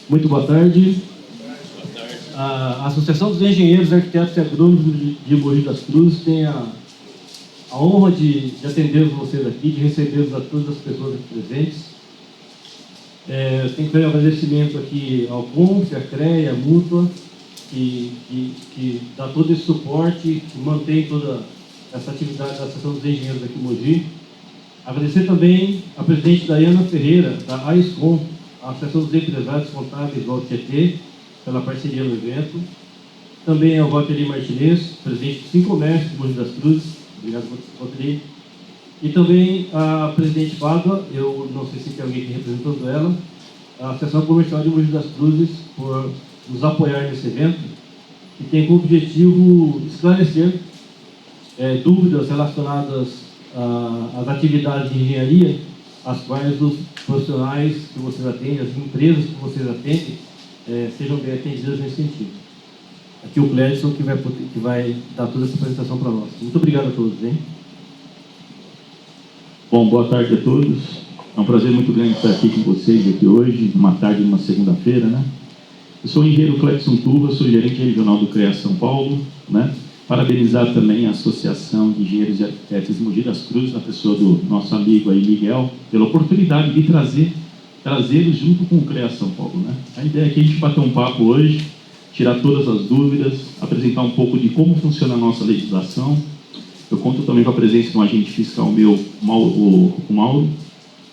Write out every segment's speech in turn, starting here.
Muito boa tarde. A Associação dos Engenheiros, Arquitetos e Agrônomos de Mogi das Cruzes tem a honra de atender vocês aqui, de receber a todas as pessoas aqui presentes. Tem que fazer um agradecimento aqui ao CONF, à CREA, à Mútua, que dá todo esse suporte, que mantém toda essa atividade da Associação dos Engenheiros aqui em Mogi. Agradecer também a presidente Daiana Ferreira, da AISCOM, a Associação dos Empresários Contábeis do TT, pela parceria no evento. Também ao Valtteri Martinez, presidente do Sincomércio de Mogi das Cruzes. Obrigado, Valtteri. E também a presidente Fábio, eu não sei se tem alguém aqui representando ela, a Associação Comercial de Mogi das Cruzes, por nos apoiar nesse evento, que tem como objetivo esclarecer dúvidas relacionadas às atividades de engenharia, as quais os profissionais que vocês atendem, as empresas que vocês atendem, sejam bem atendidas nesse sentido. Aqui o Clédson que vai dar toda essa apresentação para nós. Muito obrigado a todos, hein? Bom, boa tarde a todos. É um prazer muito grande estar aqui com vocês aqui hoje, uma tarde, uma segunda-feira, né? Eu sou o engenheiro Clédson Turva, sou gerente regional do CREA São Paulo, né? Parabenizar também a Associação de Engenheiros e Arquitetos de Mogi das Cruzes, na pessoa do nosso amigo aí, Miguel, pela oportunidade de trazê-los junto com o CREA São Paulo, né? A ideia aqui é a gente bater um papo hoje, tirar todas as dúvidas, apresentar um pouco de como funciona a nossa legislação. Eu conto também com a presença de um agente fiscal meu, o Mauro,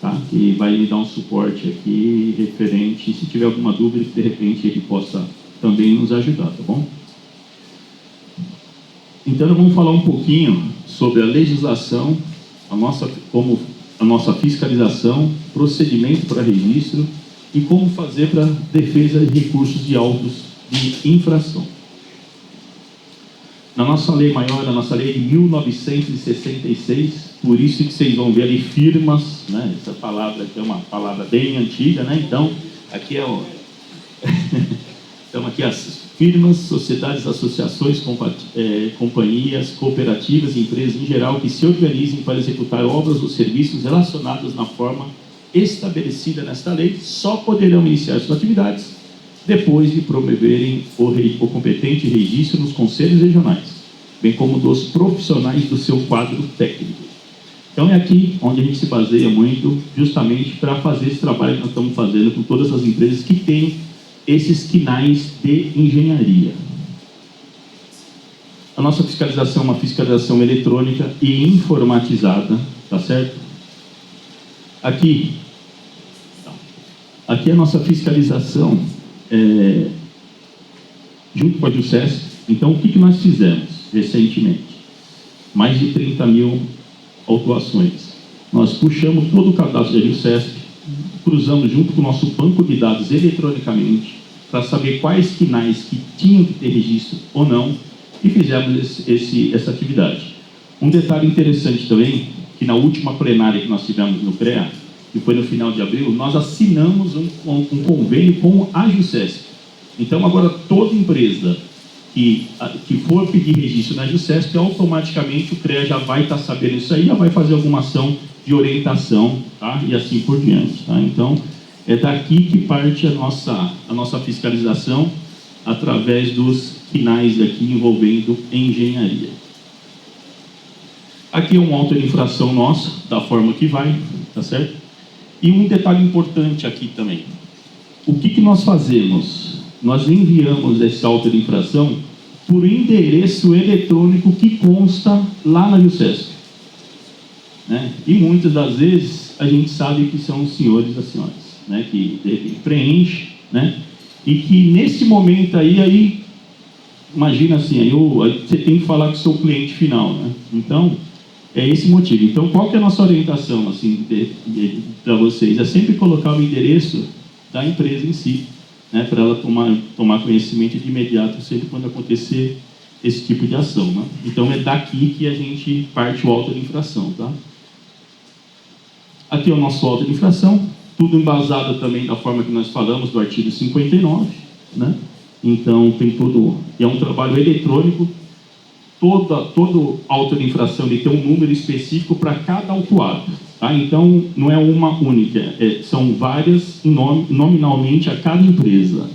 tá? Que vai me dar um suporte aqui referente, se tiver alguma dúvida, que de repente ele possa também nos ajudar, tá bom? Então, vamos falar um pouquinho sobre a legislação, a nossa fiscalização, procedimento para registro e como fazer para defesa de recursos de autos de infração. Na nossa lei maior, na nossa lei de 1966, por isso que vocês vão ver ali firmas, né? Essa palavra aqui é uma palavra bem antiga, né? Então, aqui então, aqui as firmas, sociedades, associações, companhias, cooperativas, empresas em geral que se organizem para executar obras ou serviços relacionados na forma estabelecida nesta lei, só poderão iniciar suas atividades depois de promoverem o competente registro nos conselhos regionais, bem como dos profissionais do seu quadro técnico. Então é aqui onde a gente se baseia muito, justamente para fazer esse trabalho que nós estamos fazendo com todas as empresas que têm esses quinais de engenharia. A nossa fiscalização é uma fiscalização eletrônica e informatizada, tá certo? Aqui a nossa fiscalização junto com a JUSESP. Então, o que nós fizemos recentemente? Mais de 30 mil autuações. Nós puxamos todo o cadastro da JUSESP, cruzamos junto com o nosso banco de dados eletronicamente para saber quais quinais que tinham que ter registro ou não e fizemos essa atividade. Um detalhe interessante também, que na última plenária que nós tivemos no CREA, que foi no final de abril, nós assinamos um convênio com a JUSESP. Então, agora, toda empresa que for pedir registro na JUSESP, automaticamente o CREA já vai estar sabendo isso aí, já vai fazer alguma ação de orientação, tá? E assim por diante, tá? Então, é daqui que parte a nossa fiscalização, através dos quinais aqui envolvendo engenharia. Aqui é um auto de infração nosso, da forma que vai, tá certo? E um detalhe importante aqui também. O que nós fazemos? Nós enviamos esse auto de infração por endereço eletrônico que consta lá na JUSESP. Né? E muitas das vezes a gente sabe que são os senhores e as senhoras, né? Que preenche, né? E que nesse momento aí imagina assim, aí você tem que falar com o seu cliente final, né? Então, é esse motivo. Então, qual que é a nossa orientação assim, para vocês? É sempre colocar o endereço da empresa em si, né? Para ela tomar conhecimento de imediato, sempre quando acontecer esse tipo de ação, né? Então, é daqui que a gente parte o auto de infração, tá? Aqui é o nosso auto de infração, tudo embasado também da forma que nós falamos do artigo 59, né? Então, tem todo... É um trabalho eletrônico, todo auto de infração ele tem um número específico para cada autuado. Tá? Então, não é uma única, são várias nominalmente a cada empresa.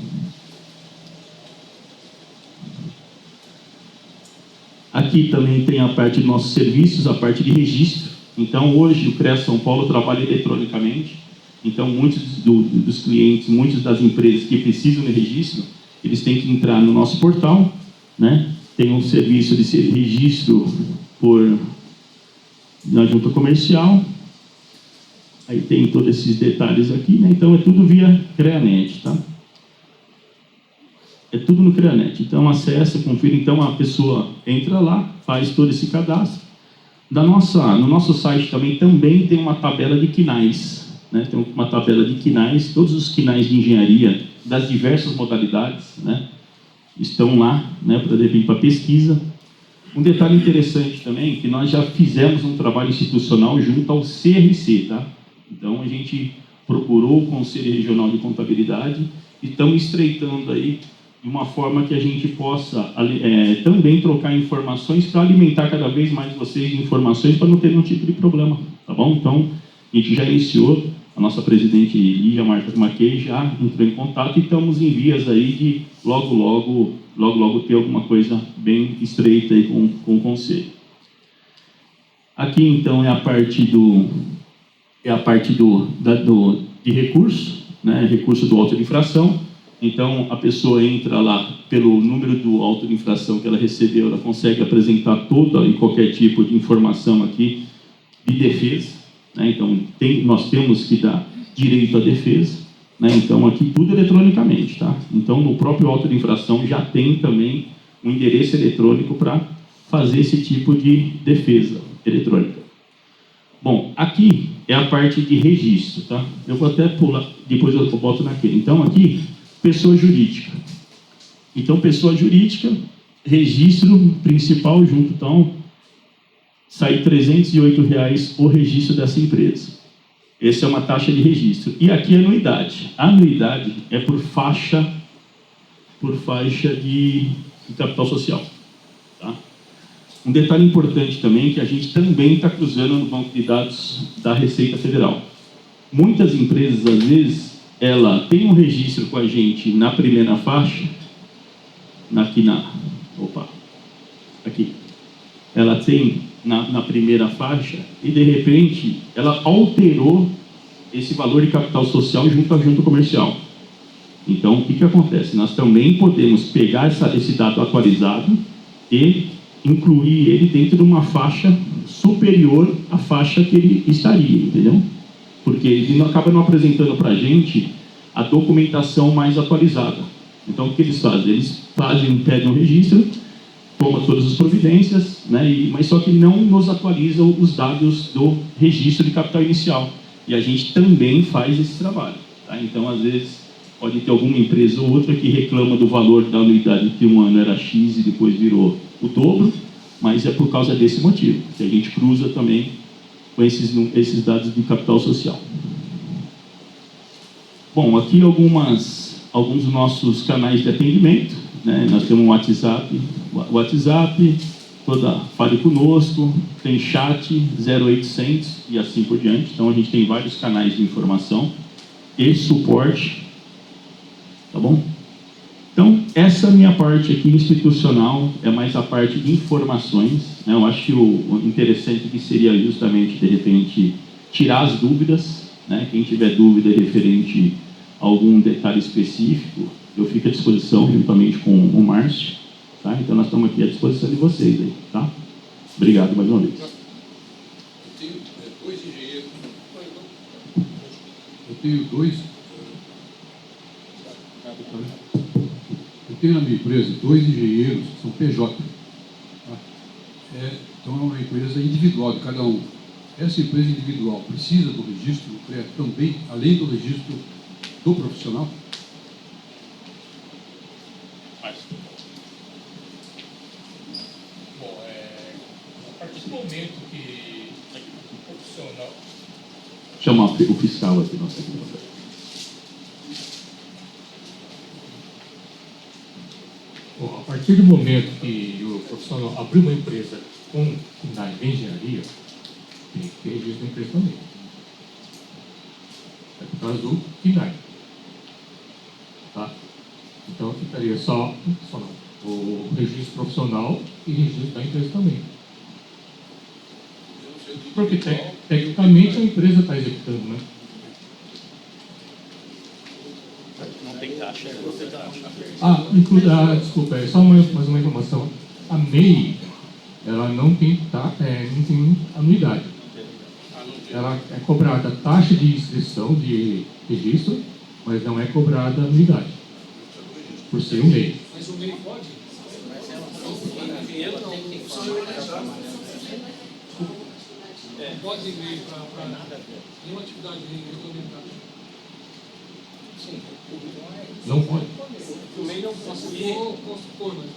Aqui também tem a parte de nossos serviços, a parte de registro. Então, hoje, o CREA São Paulo trabalha eletronicamente. Então, muitos dos clientes, muitas das empresas que precisam de registro, eles têm que entrar no nosso portal, né? Tem um serviço de registro na junta comercial. Aí tem todos esses detalhes aqui, né? Então, é tudo via CREANet, tá? É tudo no CREANet. Então, acessa, confira. Então, a pessoa entra lá, faz todo esse cadastro. No nosso site também tem uma tabela de KNAIs, né? Tem uma tabela de KNAIs, todos os KNAIs de engenharia das diversas modalidades, né? Estão lá, né? Para pesquisa. Um detalhe interessante também, que nós já fizemos um trabalho institucional junto ao CRC, tá? Então, a gente procurou o Conselho Regional de Contabilidade e estamos estreitando aí de uma forma que a gente possa também trocar informações para alimentar cada vez mais vocês de informações para não ter nenhum tipo de problema, tá bom? Então, a gente já iniciou, a nossa presidente Lívia Marques Maquei já entrou em contato e estamos em vias aí de logo ter alguma coisa bem estreita aí com o Conselho. Aqui, então, é a parte de recurso, né? Recurso do auto de infração. Então, a pessoa entra lá pelo número do auto de infração que ela recebeu, ela consegue apresentar toda e qualquer tipo de informação aqui de defesa, né? Então, nós temos que dar direito à defesa, né? Então, aqui tudo eletronicamente, tá? Então, no próprio auto de infração já tem também um endereço eletrônico para fazer esse tipo de defesa eletrônica. Bom, aqui é a parte de registro, tá? Eu vou até pular, depois eu boto naquele. Então, aqui, pessoa jurídica. Então, pessoa jurídica, registro principal junto, então, sai R$ 308 o registro dessa empresa. Essa é uma taxa de registro. E aqui é anuidade. A anuidade é por faixa de capital social. Tá? Um detalhe importante também, que a gente também está cruzando no banco de dados da Receita Federal. Muitas empresas, às vezes, ela tem um registro com a gente na primeira faixa, aqui. Ela tem na primeira faixa e, de repente, ela alterou esse valor de capital social junto à junta comercial. Então, o que acontece? Nós também podemos pegar esse dado atualizado e incluir ele dentro de uma faixa superior à faixa que ele estaria, entendeu? Porque ele acaba não apresentando para a gente a documentação mais atualizada. Então, o que eles fazem? Eles pedem um registro, toma todas as providências, né? Mas só que não nos atualizam os dados do registro de capital inicial. E a gente também faz esse trabalho. Tá? Então, às vezes, pode ter alguma empresa ou outra que reclama do valor da anuidade, que um ano era X e depois virou o dobro, mas é por causa desse motivo, que a gente cruza também com esses dados de capital social. Bom, aqui alguns dos nossos canais de atendimento, né? Nós temos um WhatsApp, fale conosco, tem chat 0800 e assim por diante. Então a gente tem vários canais de informação e suporte, tá bom? Então essa minha parte aqui institucional é mais a parte de informações, né? Eu acho que o interessante que seria justamente, de repente, tirar as dúvidas, né? Quem tiver dúvida referente a algum detalhe específico, eu fico à disposição juntamente com o Márcio, tá? Então nós estamos aqui à disposição de vocês aí, tá? Obrigado mais uma vez. Eu tenho dois engenheiros. Eu tenho na minha empresa dois engenheiros que são PJ. Tá? Então é uma empresa individual de cada um. Essa empresa individual precisa do registro do CREA também, além do registro do profissional? Bom, a partir do momento que o profissional... Chamar o fiscal aqui, nossa aqui. Bom, a partir do momento que o profissional abrir uma empresa na engenharia, tem que ter registro da empresa também. É por causa do KINAI. Tá? Então ficaria só não, o registro profissional e registro da empresa também. Porque tecnicamente a empresa está executando, né? Não tem taxa. Desculpa, é só mais uma informação. A MEI, ela não tem anuidade. Ela é cobrada taxa de inscrição, de registro, mas não é cobrada anuidade, por ser um MEI. Mas o MEI pode? Não pode ir MEI para nenhuma atividade regulamentada. Sim. Não pode. O MEI não pode ser construtor, mas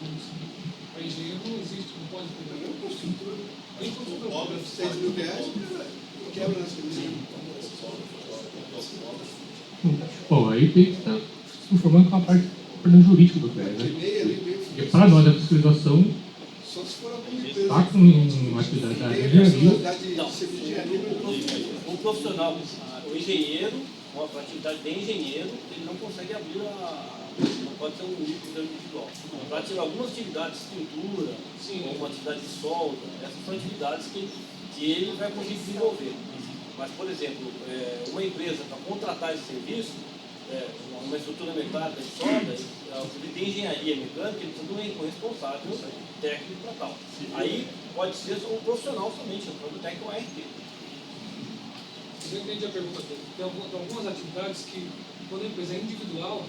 para engenheiro não existe, não pode ter construtor. Nem construtor. Obra de 6 mil reais, quebra nas camisas. Bom, aí tem que estar se informando com a parte jurídica do prédio, né? Porque para nós a fiscalização Só se for alguma empresa. está com uma atividade da engenharia. Um profissional, o engenheiro, uma atividade de engenheiro, ele não consegue abrir não pode ser um micro individual. Para tirar algumas atividades de pintura, ou uma atividade de solda, essas são atividades que ele vai conseguir desenvolver. Mas, por exemplo, uma empresa para contratar esse serviço, uma estrutura mecânica de solda, ele tem engenharia mecânica, ele precisa de um responsável técnico para tal. Aí pode ser um profissional somente, o próprio técnico RT. Você entende a pergunta dele? Tem algumas atividades que, quando a empresa é individual,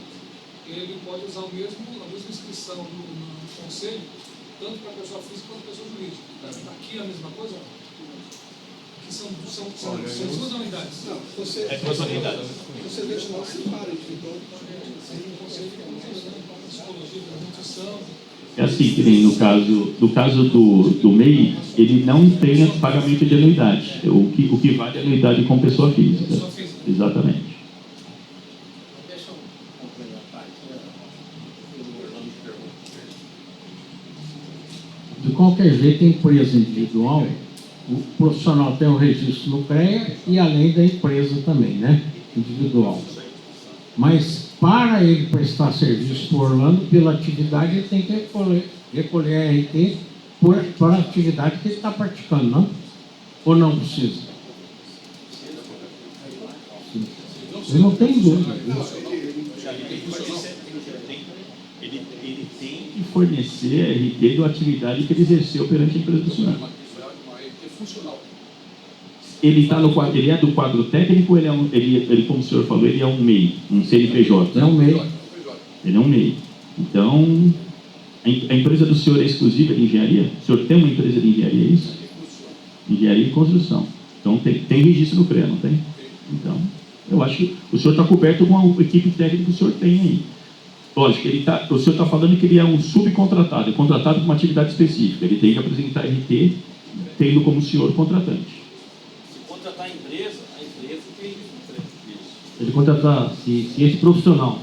ele pode usar a mesma inscrição no conselho, tanto para a pessoa física quanto para a pessoa jurídica. Aqui é a mesma coisa? Que são duas unidades. Não, você deixa lá, separa. Então, Tem um conselho que funciona, psicologia, nutrição. É assim, que nem no caso do MEI, ele não tem pagamento de anuidade. O que vale é a anuidade com pessoa física. Pessoa física. Exatamente. Deixa eu complementar aqui. De qualquer jeito, a empresa individual, o profissional tem o registro no CREA e além da empresa também, né? Individual. Mas para ele prestar serviço por Orlando, pela atividade, ele tem que recolher a RT para a atividade que ele está praticando, não? Ou não precisa? Eu não tenho dúvida. Ele tem que fornecer a RT da atividade que ele exerceu perante a empresa do senhor. Ele é do quadro técnico, ele, como o senhor falou, ele é um MEI, um CNPJ. É um MEI. Ele é um MEI. Então, a empresa do senhor é exclusiva de engenharia? O senhor tem uma empresa de engenharia, é isso? Engenharia e construção. Então, tem registro no CREA, não tem? Então, eu acho que o senhor está coberto com a equipe técnica que o senhor tem aí. Lógico, o senhor está falando que ele é um subcontratado, é contratado com uma atividade específica. Ele tem que apresentar RT, tendo como senhor contratante. Contratar a empresa tem registro. Ele contratar, se esse profissional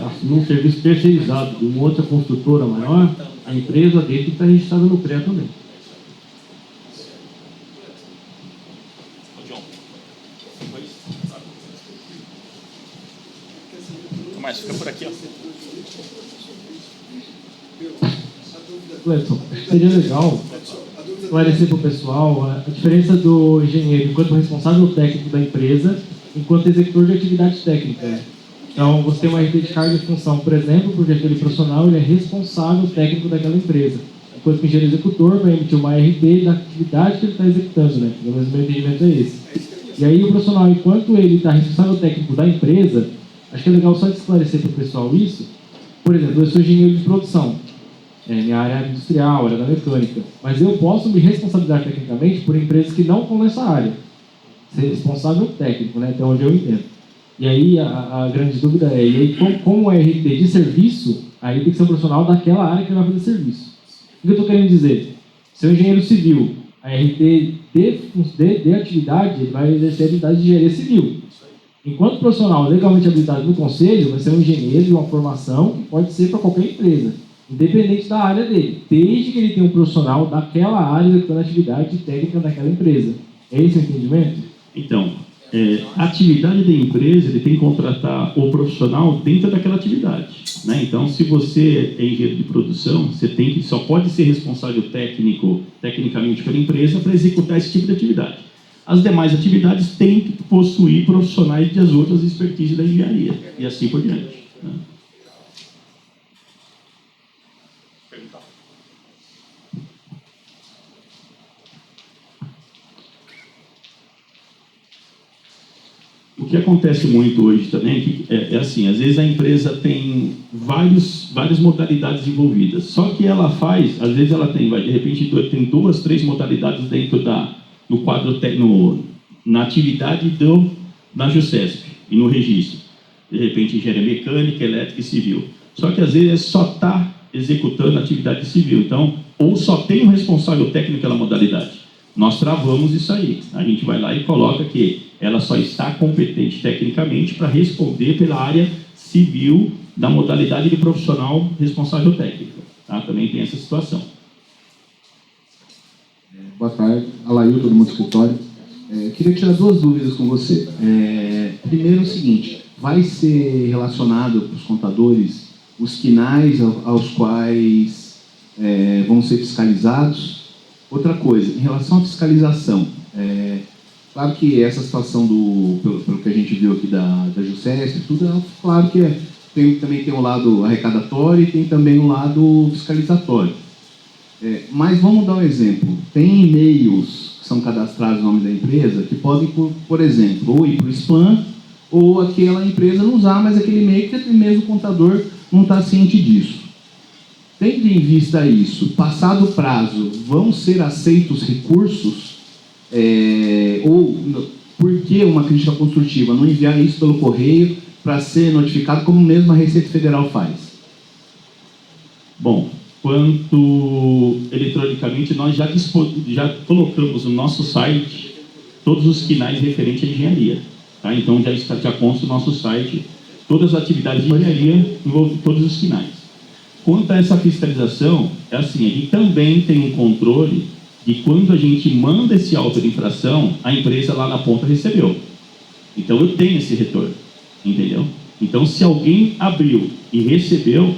assumir um serviço terceirizado de uma outra construtora maior, a empresa dele tem que estar registrada no CREA também. Ô, John. Mas fica por aqui, ó. Cleiton, seria legal esclarecer para o pessoal a diferença do engenheiro enquanto responsável técnico da empresa, enquanto executor de atividades técnicas. Então, você tem uma RT de carga e função, por exemplo, porque aquele profissional ele é responsável técnico daquela empresa. Enquanto que o engenheiro executor vai emitir uma RT da atividade que ele está executando, né? Pelo menos o meu entendimento é esse. E aí o profissional, enquanto ele está responsável técnico da empresa, acho que é legal só esclarecer para o pessoal isso. Por exemplo, eu sou engenheiro de produção. Minha área é industrial, área da mecânica. Mas eu posso me responsabilizar tecnicamente por empresas que não estão nessa área. Ser responsável técnico, né? Até onde eu entendo. E aí a grande dúvida é, e aí, como é RT de serviço, aí tem que ser um profissional daquela área que vai fazer serviço. O que eu estou querendo dizer? Se o engenheiro civil, a RT de atividade, ele vai exercer a atividade de engenharia civil. Enquanto profissional legalmente habilitado no conselho, vai ser um engenheiro de uma formação que pode ser para qualquer empresa. independente da área dele, desde que ele tenha um profissional daquela área executando a atividade técnica daquela empresa. É esse o entendimento? Então, a atividade da empresa, ele tem que contratar o profissional dentro daquela atividade, né? Então, se você é engenheiro de produção, você só pode ser responsável tecnicamente pela empresa para executar esse tipo de atividade. As demais atividades têm que possuir profissionais das outras expertise da engenharia, e assim por diante, né? O que acontece muito hoje também é assim, às vezes a empresa tem várias modalidades envolvidas, só que ela faz, às vezes ela tem, de repente tem 2, 3 modalidades dentro no quadro, na atividade na JUSESP e no registro. De repente engenharia mecânica, elétrica e civil. Só que às vezes só está executando a atividade civil, então, ou só tem um responsável técnico naquela modalidade. Nós travamos isso aí. A gente vai lá e coloca que ela só está competente tecnicamente para responder pela área civil da modalidade de profissional responsável técnico. Tá? Também tem essa situação. Boa tarde, Alailton do Mundo Escritório. Queria tirar 2 dúvidas com você. Primeiro, o seguinte: vai ser relacionado para os contadores os quinais aos quais vão ser fiscalizados? Outra coisa, em relação à fiscalização, claro que essa situação, pelo que a gente viu aqui da JUSESP, tudo, claro que também tem um lado arrecadatório e tem também um lado fiscalizatório. Mas vamos dar um exemplo. Tem e-mails que são cadastrados no nome da empresa que podem, por exemplo, ou ir para o spam, ou aquela empresa não usar mais aquele e-mail, que até mesmo o contador não está ciente disso. Tendo em vista isso, passado o prazo, vão ser aceitos recursos? Ou por que uma crítica construtiva? Não enviar isso pelo correio para ser notificado, como mesmo a Receita Federal faz? Bom, quanto eletronicamente, nós já colocamos no nosso site todos os quinais referentes à engenharia. Tá? Então já consta no nosso site todas as atividades de engenharia, envolvendo todos os quinais. Quanto a essa fiscalização, é assim, a gente também tem um controle de quando a gente manda esse auto de infração, a empresa lá na ponta recebeu. Então eu tenho esse retorno, entendeu? Então se alguém abriu e recebeu,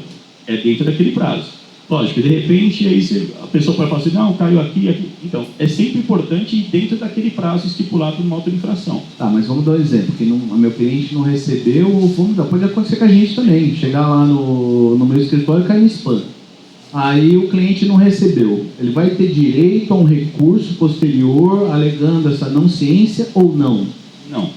é dentro daquele prazo. Lógico, de repente aí a pessoa pode falar assim, não, caiu aqui. Então, é sempre importante ir dentro daquele prazo estipulado numa auto de infração. Tá, mas vamos dar um exemplo, que o meu cliente não recebeu, pode acontecer com a gente também, chegar lá no meu escritório e cair no spam. Aí o cliente não recebeu. Ele vai ter direito a um recurso posterior alegando essa não ciência ou não? Não,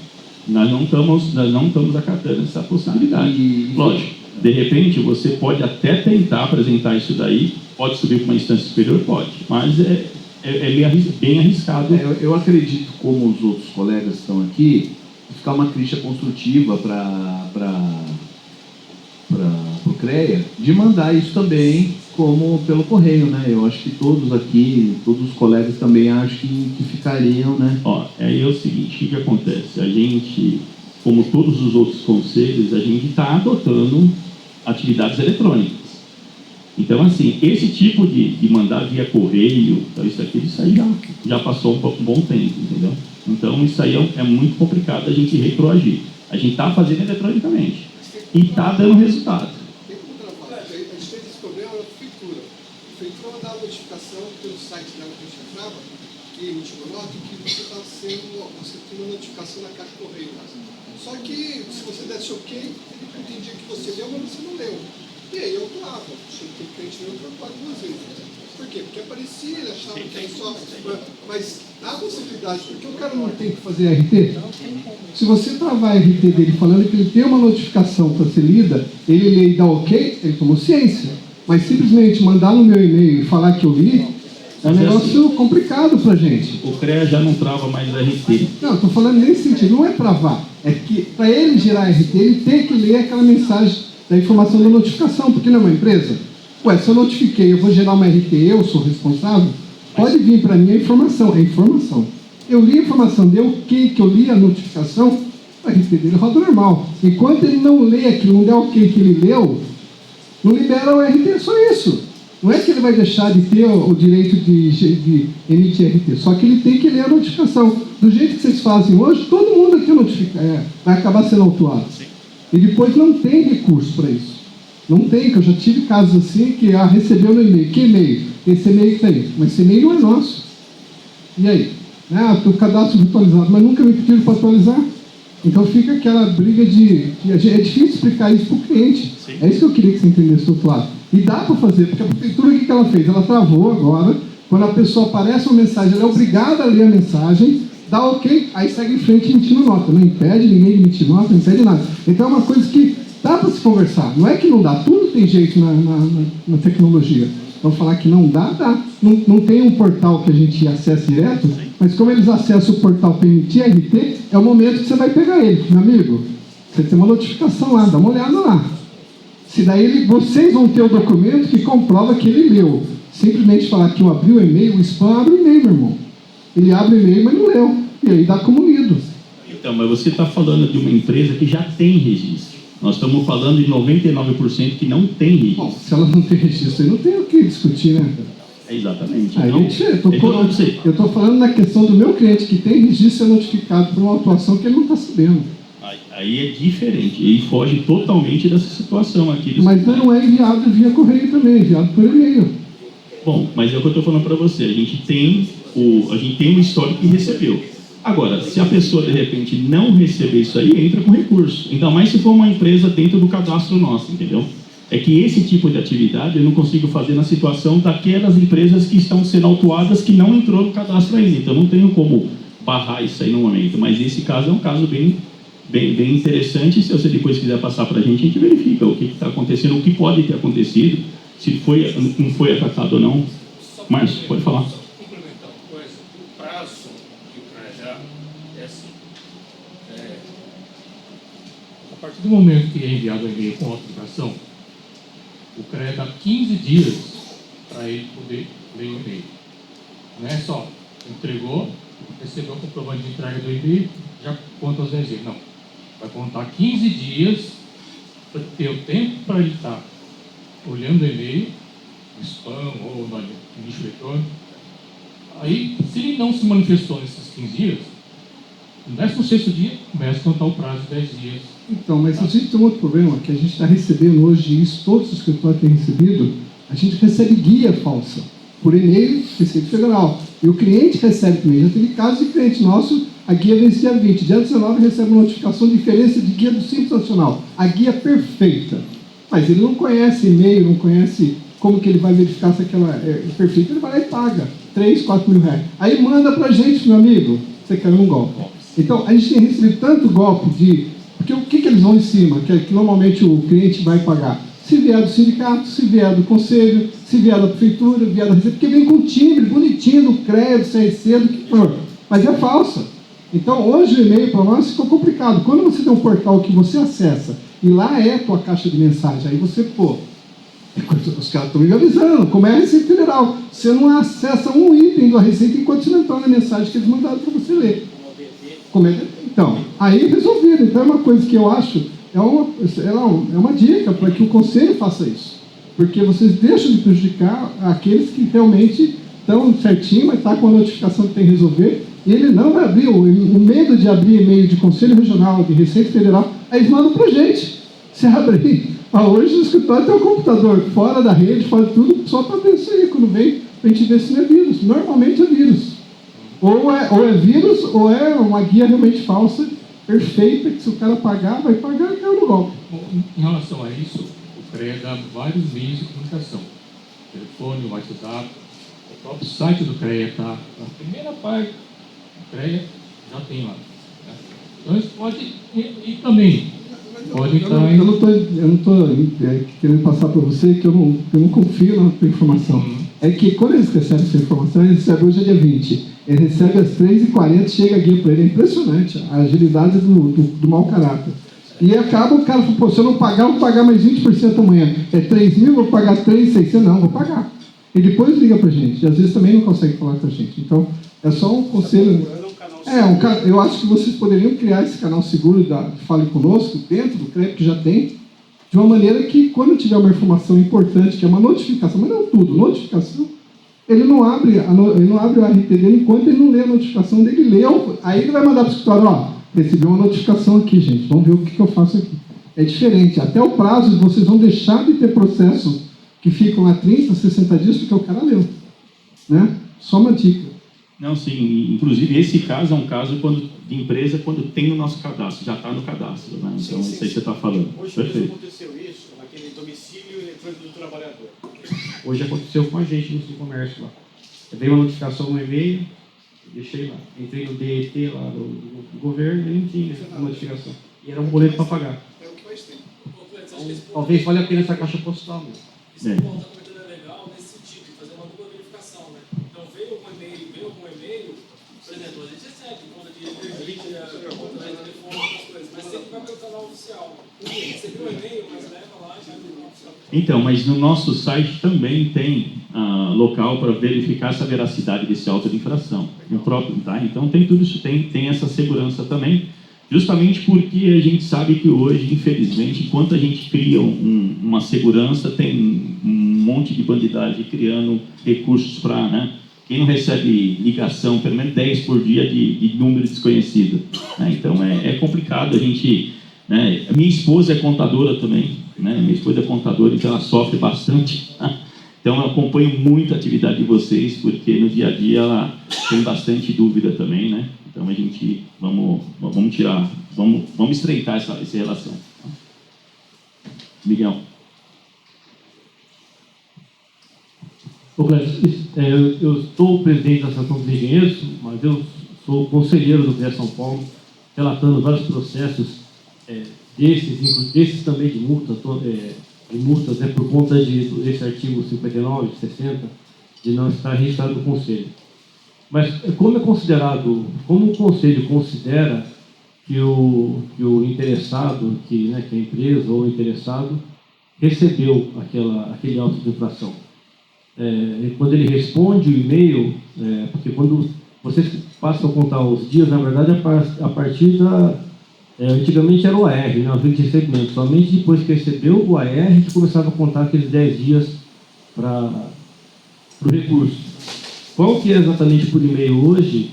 nós não estamos acatando essa possibilidade. Lógico. De repente, você pode até tentar apresentar isso daí, pode subir para uma instância superior, pode, mas é bem arriscado. Eu acredito, como os outros colegas estão aqui, ficar uma crítica construtiva para o CREA, de mandar isso também como pelo correio, né? Eu acho que todos aqui, todos os colegas também acho que ficariam, né? Aí é o seguinte, o que acontece? A gente, como todos os outros conselhos, a gente está adotando atividades eletrônicas. Então, assim, esse tipo de mandar via correio, então isso aí já passou um bom tempo, entendeu? Então, isso aí é muito complicado a gente retroagir. A gente está fazendo eletronicamente e está dando resultado. Tem como trabalhar? A gente teve esse problema na prefeitura. A prefeitura mandava notificação pelo site dela que a gente entrava, que emitiu uma nota, que você tem uma notificação na caixa de correio. Só que, se você desse ok, ele entendia que você leu, mas você não leu. E aí eu atuava. Achei que o cliente leu para 4 vezes. Por quê? Porque aparecia, ele achava que era só... Mas dá a possibilidade, porque o cara não tem que fazer RT. Se você travar a RT dele falando que ele tem uma notificação para ser lida, ele lê e dá ok, ele tomou ciência. Mas simplesmente mandar no meu e-mail e falar que eu li, é um negócio complicado pra gente. O CREA já não trava mais RT. Não, estou falando nesse sentido, não é travar. É que para ele gerar RT, ele tem que ler aquela mensagem da informação da notificação, porque não é uma empresa. Ué, se eu notifiquei, eu vou gerar uma RT, eu sou responsável, pode vir para mim a informação. É informação. Eu li a informação, deu ok que eu li a notificação, o RT dele roda normal. Enquanto ele não lê aquilo, não der ok que ele leu, Não libera o RT, é só isso. Não é que ele vai deixar de ter o direito de emitir RT, só que ele tem que ler a notificação. Do jeito que vocês fazem hoje, todo mundo aqui vai acabar sendo autuado. E depois não tem recurso para isso. Não tem, que eu já tive casos assim que recebeu no e-mail. Que e-mail? Esse e-mail que tem. Mas esse e-mail não é nosso. E aí? O cadastro atualizado, mas nunca me pediram para atualizar. Então fica aquela briga é difícil explicar isso para o cliente. Sim. É isso que eu queria que você entendesse do outro lado. E dá para fazer, porque a prefeitura, o que ela fez? Ela travou agora, quando a pessoa aparece uma mensagem, ela é obrigada a ler a mensagem, dá ok, aí segue em frente emitindo nota. Não impede ninguém de emitir nota, não impede nada. Então é uma coisa que dá para se conversar. Não é que não dá, tudo tem jeito na tecnologia. Então falar que não dá, dá. Não tem um portal que a gente acesse direto, mas como eles acessam o portal para emitir RT, é o momento que você vai pegar ele. Meu amigo, você tem uma notificação lá, dá uma olhada lá. Se daí vocês vão ter o documento que comprova que ele leu. Simplesmente falar que eu abri o e-mail, o spam abre o e-mail, meu irmão. Ele abre o e-mail, mas não leu. E aí dá como lido. Então, mas você está falando de uma empresa que já tem registro. Nós estamos falando de 99% que não tem registro. Bom, se ela não tem registro, aí não tem o que discutir, né? Exatamente. Aí, eu estou falando na questão do meu cliente que tem registro e é notificado por uma atuação que ele não está sabendo. Aí é diferente, e foge totalmente dessa situação aqui. Mas não é enviado via correio também, é enviado por e-mail. Bom, mas é o que eu estou falando para você, a gente tem um histórico que recebeu. Agora, se a pessoa de repente não receber isso aí, entra com recurso. Ainda mais se for uma empresa dentro do cadastro nosso, entendeu? É que esse tipo de atividade eu não consigo fazer na situação daquelas empresas que estão sendo autuadas que não entrou no cadastro ainda. Então não tenho como barrar isso aí no momento. Mas esse caso é um caso bem interessante. Se você depois quiser passar para a gente verifica o que está acontecendo, o que pode ter acontecido, se não foi atacado ou não. Márcio, pode falar. Só complementar uma coisa, o prazo que o CREA dá é assim. A partir do momento que é enviado o e-mail com autorização, o CREA dá 15 dias para ele poder ler o e-mail. Não é só entregou, recebeu o comprovante de entrega do e-mail, já conta os 10 dias. Não. Vai contar 15 dias para ter o tempo para ele estar olhando o e-mail, no spam ou no lixo eletrônico. Aí, se ele não se manifestou nesses 15 dias, no 16º dia, começa a contar o prazo de 10 dias. Então, mas a gente tem um outro problema, que a gente está recebendo hoje, isso todos os escritórios têm recebido, a gente recebe guia falsa, por e-mail, Receita Federal. E o cliente recebe também. Já teve casos de cliente nosso, a guia vence dia 20, dia 19 recebe uma notificação de diferença de guia do Simples Nacional. A guia perfeita. Mas ele não conhece e-mail, não conhece como que ele vai verificar se aquela é perfeita, ele vai lá e paga 3, 4 mil reais. Aí manda pra gente, meu amigo, você quer um golpe. Então, a gente tem recebido tanto golpe porque o que eles vão em cima? Que normalmente o cliente vai pagar. Se vier do sindicato, se vier do conselho, se vier da prefeitura, vier da Receita, porque vem com timbre bonitinho do CREA, do CRC, do que for. Mas é falsa. Então, hoje o e-mail para nós ficou complicado. Quando você tem um portal que você acessa e lá é a tua caixa de mensagem, aí você, os caras estão me avisando, como é a Receita Federal. Você não acessa um item da Receita enquanto você não entrar na mensagem que eles mandaram para você ler. Então, aí resolvido. Então é uma coisa que eu acho, é uma dica para que o conselho faça isso. Porque vocês deixam de prejudicar aqueles que realmente estão certinho, mas está com a notificação que tem que resolver. E ele não vai abrir, o medo de abrir e-mail de Conselho Regional, de Receita Federal, aí eles mandam para a gente. Você abre aí. Hoje o escritório tem um computador fora da rede, fora de tudo, só para ver isso aí, quando vem, para a gente ver se não é vírus. Normalmente é vírus. Ou é vírus, ou é uma guia realmente falsa, perfeita, que se o cara pagar, vai pagar e caiu no golpe. Bom, em relação a isso, o CREA dá vários meios de comunicação. Telefone, WhatsApp, o próprio site do CREA está na primeira parte. O CREA já tem lá. Né? Então isso pode. E também pode estar. Eu não estou querendo passar para você que eu não confio na tua informação. É que quando eles recebem essa informação, eles recebem hoje é dia 20. Ele recebe às 3h40, chega a guia para ele. É impressionante a agilidade do mau caráter. E acaba o cara falando, se eu não pagar, eu vou pagar mais 20% amanhã. É 3 mil, vou pagar 3.600, não, vou pagar. E depois liga para a gente. E às vezes também não consegue falar com a gente. Então, é só um conselho. Eu acho que vocês poderiam criar esse canal seguro da Fale Conosco, dentro do CREA, que já tem. de uma maneira que, quando tiver uma informação importante, que é uma notificação, mas não tudo, notificação, ele não abre o RT dele enquanto ele não lê a notificação dele, leu, aí ele vai mandar para o escritório, ó, recebi uma notificação aqui, gente, vamos ver o que eu faço aqui. É diferente, até o prazo vocês vão deixar de ter processos que ficam há 30, 60 dias porque o cara leu, né? Só uma dica. Não, sim, inclusive esse caso é um caso de empresa quando tem no nosso cadastro, já está no cadastro, né? Então, isso aí você está falando. Hoje Perfeito. aconteceu isso naquele domicílio eletrônico do trabalhador. Hoje aconteceu com a gente no comércio lá. Veio uma notificação no e-mail, deixei lá. Entrei no DET lá do governo e não tinha a notificação. E era um boleto para pagar. É o que mais tem. Talvez valha a pena essa caixa postal. Esse ponto da cobertura é legal nesse sentido, de fazer uma dupla verificação, né? Então veio algum e-mail, por exemplo, a gente recebe conta de energia, conta de telefone, essas coisas, mas sempre vai pelo canal oficial. Recebeu um e-mail, mas leva lá e já no canal oficial. Então, mas no nosso site também tem local para verificar essa veracidade desse auto de infração. No próprio, tá? Então tem tudo isso, tem essa segurança também, justamente porque a gente sabe que hoje, infelizmente, enquanto a gente cria uma segurança, tem um monte de bandidagem criando recursos para, né? Quem não recebe ligação, pelo menos 10 por dia de número desconhecido, né? Então é complicado a gente, né? A minha esposa é contadora também, né? Minha esposa é contadora, então ela sofre bastante. Então eu acompanho muito a atividade de vocês, porque no dia a dia ela tem bastante dúvida também, né? Então a gente vamos estreitar essa relação. Miguel. Ô, Clécio, eu sou o presidente da Associação dos Engenheiros, mas eu sou conselheiro do CREA São Paulo, relatando vários processos desses também de multas, né, por conta desse artigo 59, 60, de não estar registrado no Conselho. Mas como o Conselho considera que o interessado, que a empresa ou o interessado recebeu aquele auto de infração? Quando ele responde o e-mail, porque quando vocês passam a contar os dias, na verdade, a partir antigamente era o AR, né, o recebimento. Somente depois que recebeu o AR, a gente começava a contar aqueles 10 dias para o recurso. Qual que é exatamente por e-mail hoje?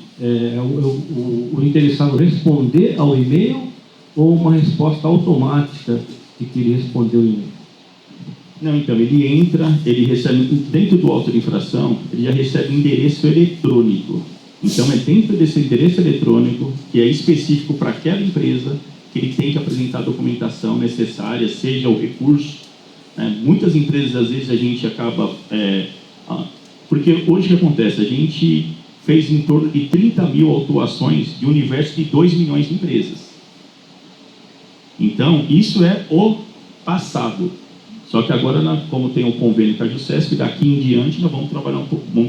O interessado responder ao e-mail ou uma resposta automática de que ele respondeu o e-mail? Não, então, ele recebe, dentro do auto de infração, ele já recebe endereço eletrônico. Então, é dentro desse endereço eletrônico, que é específico para aquela empresa, que ele tem que apresentar a documentação necessária, seja o recurso. Né? Muitas empresas, às vezes, a gente acaba... porque hoje o que acontece? A gente fez em torno de 30 mil autuações de um universo de 2 milhões de empresas. Então, isso é o passado. Só que agora, como tem um convênio com a Jusesp, daqui em diante nós vamos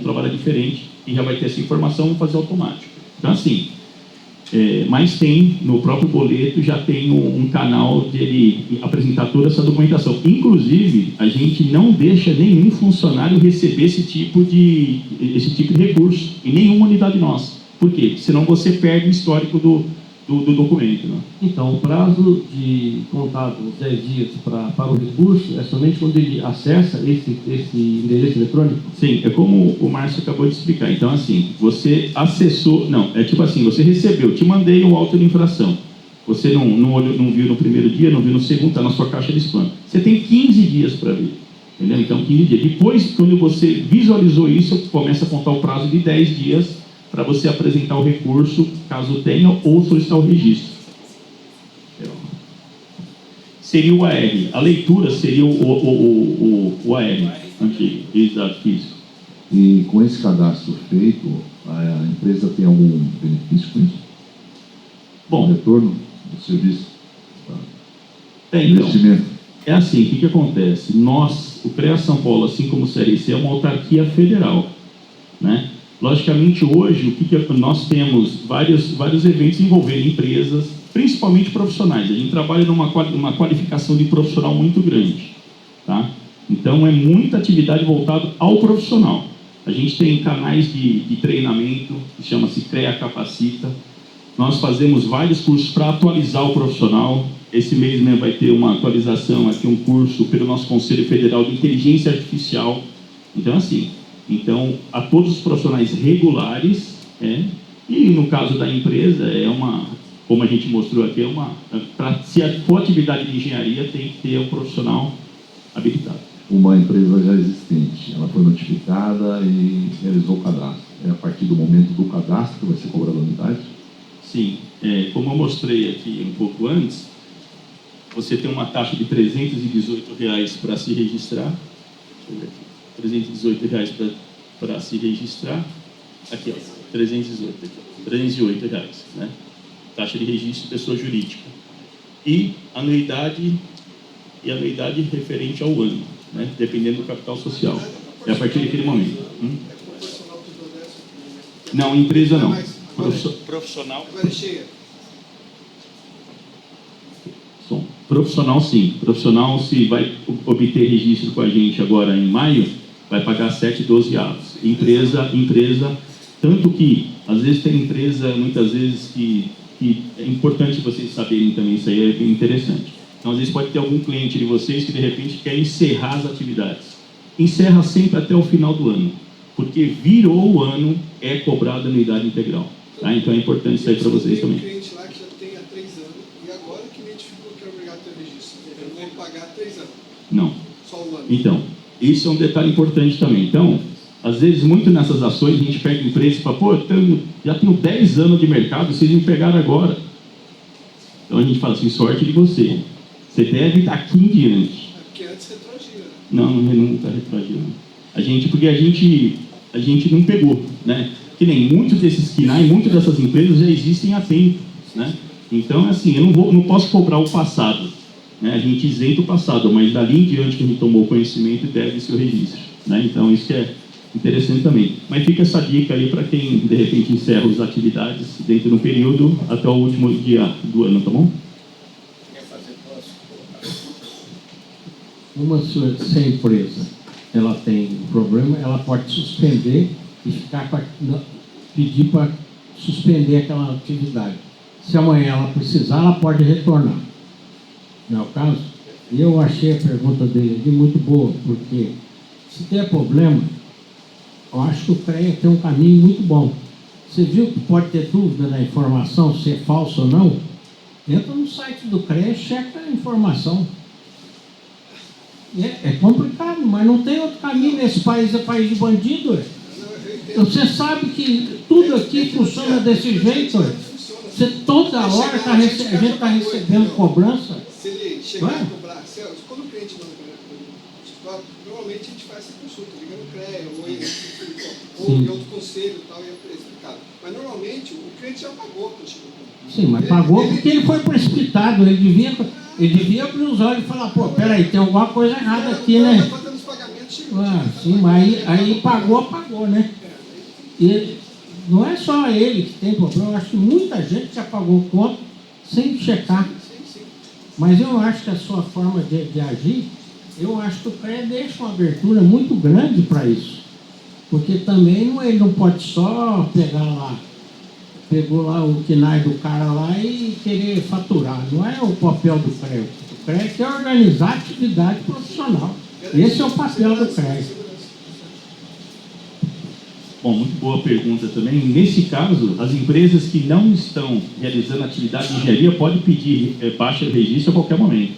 trabalhar diferente e já vai ter essa informação, vamos fazer automático. Então, assim, mas tem, no próprio boleto, já tem um canal de ele apresentar toda essa documentação. Inclusive, a gente não deixa nenhum funcionário receber esse tipo de recurso em nenhuma unidade nossa. Por quê? Senão você perde o histórico do documento. Né? Então, o prazo de contado, os 10 dias para o recurso, é somente quando ele acessa esse endereço eletrônico? Sim, é como o Márcio acabou de explicar. Então, assim, você acessou... Não, é tipo assim, você recebeu, te mandei um auto de infração. Você não viu no primeiro dia, não viu no segundo, está na sua caixa de spam. Você tem 15 dias para ver. Entendeu? Então, 15 dias. Depois, quando você visualizou isso, começa a contar o prazo de 10 dias para você apresentar o recurso, caso tenha, ou solicitar o registro. Seria o AR. A leitura seria o AR antigo, exato, físico. E com esse cadastro feito, a empresa tem algum benefício com isso? Bom, retorno do serviço? Então, investimento? É assim, o que acontece? Nós, o CREA São Paulo, assim como o CRC, é uma autarquia federal, né? Logicamente, hoje, nós temos vários eventos envolvendo empresas, principalmente profissionais. A gente trabalha numa qualificação de profissional muito grande, tá? Então, é muita atividade voltada ao profissional. A gente tem canais de treinamento, que chama-se CREA Capacita. Nós fazemos vários cursos para atualizar o profissional. esse mês, né, vai ter uma atualização aqui, um curso pelo nosso Conselho Federal de Inteligência Artificial. Então, assim, a todos os profissionais regulares, e no caso da empresa, como a gente mostrou aqui, se for atividade de engenharia, tem que ter um profissional habilitado. Uma empresa já existente, ela foi notificada e realizou o cadastro. É a partir do momento do cadastro que vai ser cobrada a anuidade? Sim, como eu mostrei aqui um pouco antes, você tem uma taxa de R$ 318 para se registrar. Deixa eu ver aqui. R$ 318 para se registrar. Aqui, ó, 308 reais, né? Taxa de registro de pessoa jurídica. E anuidade referente ao ano, né? Dependendo do capital social. É a partir daquele momento. Não, empresa não. Profissional. Agora é cheia. Profissional, sim. Profissional, se vai obter registro com a gente agora em maio, vai pagar 7,12 avos. Empresa, tanto que, às vezes, tem empresa, muitas vezes, que é importante vocês saberem também, isso aí é bem interessante. Então, às vezes, pode ter algum cliente de vocês que, de repente, quer encerrar as atividades. Encerra sempre até o final do ano, porque virou o ano, é cobrada anuidade integral. Tá? Então, é importante isso aí para vocês também. Tem um cliente lá que já tem há 3 anos, e agora que identificou que é obrigado a ter registro. Eu vou pagar 3 anos. Não. Só um ano. Então, isso é um detalhe importante também. Então, às vezes, muito nessas ações, a gente pega empresas e fala, pô, já tenho 10 anos de mercado, vocês me pegaram agora. Então, a gente fala assim, sorte de você. Você deve estar aqui em diante. Porque antes retroagia, né? Não está retroagindo. Porque a gente não pegou, né? Que nem muitos desses KINAI, muitas dessas empresas já existem há tempo, né? Então, assim, eu não posso cobrar o passado, né? A gente isenta o passado, mas dali em diante que a gente tomou conhecimento, deve-se o registro, né? Então, isso que é interessante também. Mas fica essa dica aí para quem, de repente, encerra as atividades dentro do período até o último dia do ano, tá bom? Se a empresa ela tem um problema, ela pode suspender e pedir para suspender aquela atividade. Se amanhã ela precisar, ela pode retornar. Não é o caso? E eu achei a pergunta dele muito boa, porque se der problema, eu acho que o CREA tem um caminho muito bom. Você viu que pode ter dúvida na informação, se é falso ou não? Entra no site do CREA e checa a informação. É complicado, mas não tem outro caminho. Nesse país é país de bandido. Você sabe que tudo aqui funciona desse jeito. Você toda hora a gente está recebendo cobrança. Se ele chegar a cobrar, quando o cliente manda para o escritório, normalmente a gente faz essa consulta, liga no CREA, ou em outro conselho e tal, e é explicado. Mas normalmente o cliente já pagou para chegar. Sim, mas pagou porque ele foi precipitado. Ele devia abrir os olhos e falar, pô, peraí, tem alguma coisa errada aqui, né? Sim, mas aí pagou, né? E não é só ele que tem problema, eu acho que muita gente já pagou conta sem checar. Mas eu acho que a sua forma de agir, eu acho que o CREA deixa uma abertura muito grande para isso. Porque também ele não pode só pegou lá o KINAI do cara lá e querer faturar. Não é o papel do CREA. O CREA quer organizar a atividade profissional. Esse é o papel do CREA. Bom, muito boa pergunta também. Nesse caso, as empresas que não estão realizando atividade de engenharia podem pedir baixa do registro a qualquer momento.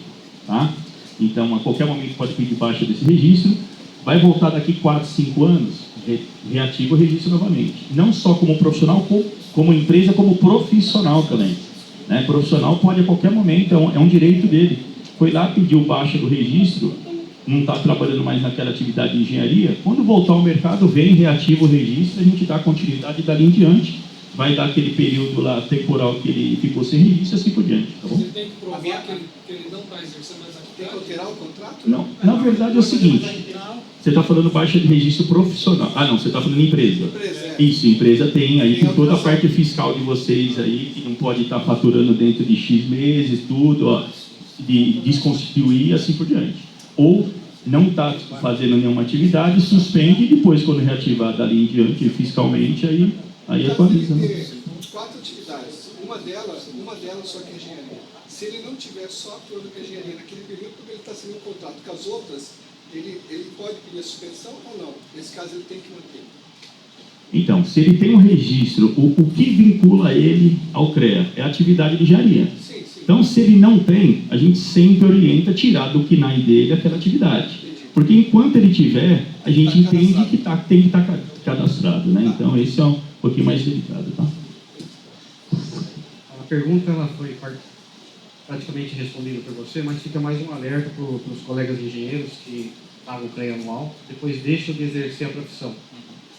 Tá? Então, a qualquer momento pode pedir baixa desse registro. Vai voltar daqui 4, 5 anos, reativa o registro novamente. Não só como profissional, como empresa, como profissional também. Né? Profissional pode a qualquer momento, é um direito dele. Foi lá, pediu baixa do registro, não está trabalhando mais naquela atividade de engenharia, quando voltar ao mercado, vem, reativa o registro, a gente dá continuidade dali em diante, vai dar aquele período lá temporal que ele ficou sem registro, assim por diante, tá bom? Você tem que provar que ele não está exercendo mais atividade? Tem que alterar o contrato? Não, na verdade é o seguinte, você está falando baixa de registro profissional. Ah, não, você está falando empresa. Isso, empresa tem, aí tem toda a parte fiscal de vocês aí, que não pode estar faturando dentro de X meses, tudo, ó, de desconstituir, assim por diante. Ou não está fazendo nenhuma atividade, suspende e depois, quando reativar dali em diante fiscalmente, aí atualiza. Tem 4 atividades. Uma delas só que é engenharia. Se ele não tiver só atuando com a engenharia naquele período, porque ele está assinando um contrato com as outras, ele pode pedir a suspensão ou não? Nesse caso, ele tem que manter. Então, se ele tem um registro, o que vincula ele ao CREA é a atividade de engenharia. Sim, sim. Então, se ele não tem, a gente sempre orienta a tirar do KNAI dele aquela atividade. Entendi. Porque enquanto ele tiver, a gente entende que tem que estar cadastrado, né? Então, esse é um pouquinho mais delicado, tá? A pergunta ela foi praticamente respondida por você, mas fica mais um alerta para os colegas engenheiros que pagam o CREA anual, depois deixam de exercer a profissão.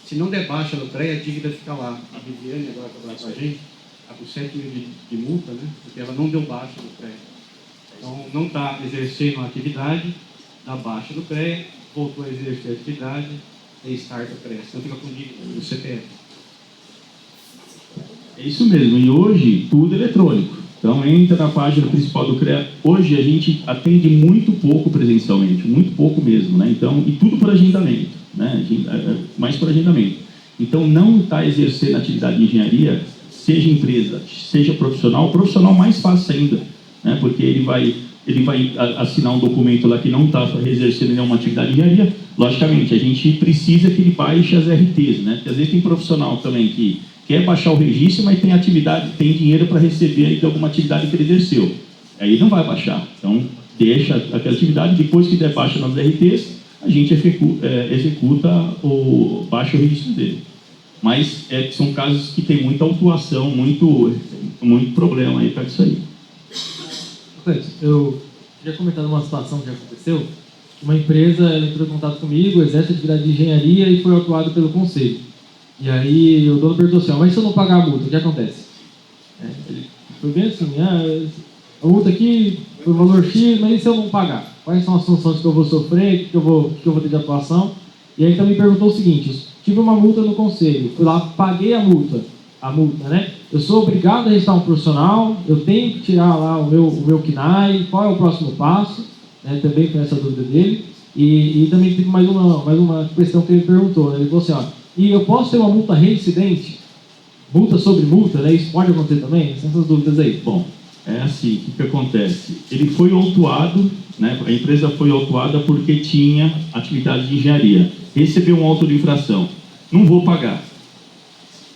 Se não der baixa no CREA, a dívida fica lá. A Viviane agora vai com a gente, está com 7 mil de multa, né? Porque ela não deu baixa no CREA. Então, não está exercendo a atividade, dá baixa no CREA, voltou a exercer a atividade, e starta o CREA. Então, fica com dívida do CPF. É isso mesmo, e hoje tudo é eletrônico. Então entra na página principal do CREA. Hoje a gente atende muito pouco presencialmente, muito pouco mesmo, né? Então, e tudo por agendamento, né? Mais por agendamento. Então não está exercendo atividade de engenharia, seja empresa, seja profissional, o profissional mais fácil ainda, né? Porque ele vai assinar um documento lá que não está exercendo nenhuma atividade de engenharia. Logicamente, a gente precisa que ele baixe as RTs, né? Porque às vezes tem profissional também que quer baixar o registro, mas tem atividade, tem dinheiro para receber aí de alguma atividade que ele exerceu. Aí não vai baixar. Então, deixa aquela atividade, depois que der baixa nas RTs, a gente executa baixa o registro dele. Mas são casos que tem muita autuação, muito problema aí para isso aí. Eu queria comentar uma situação que aconteceu. Uma empresa entrou em contato comigo, exerce atividade de engenharia e foi autuado pelo conselho. E aí o dono perguntou assim, mas se eu não pagar a multa, o que acontece? Ele foi bem assim, a multa aqui foi o valor X, mas e se eu não pagar? Quais são as sanções que eu vou sofrer, que eu vou ter de atuação? E aí ele também perguntou o seguinte, eu tive uma multa no conselho, fui lá, paguei a multa, né? Eu sou obrigado a registrar um profissional, eu tenho que tirar lá o meu KNAI, qual é o próximo passo? Também foi essa dúvida dele. E também teve mais uma questão que ele perguntou, né? Ele falou assim, e eu posso ter uma multa reincidente? Multa sobre multa, né? Isso pode acontecer também? Essas dúvidas aí. Bom, é assim, o que acontece? Ele foi autuado, né? A empresa foi autuada porque tinha atividade de engenharia. Recebeu um auto de infração. Não vou pagar.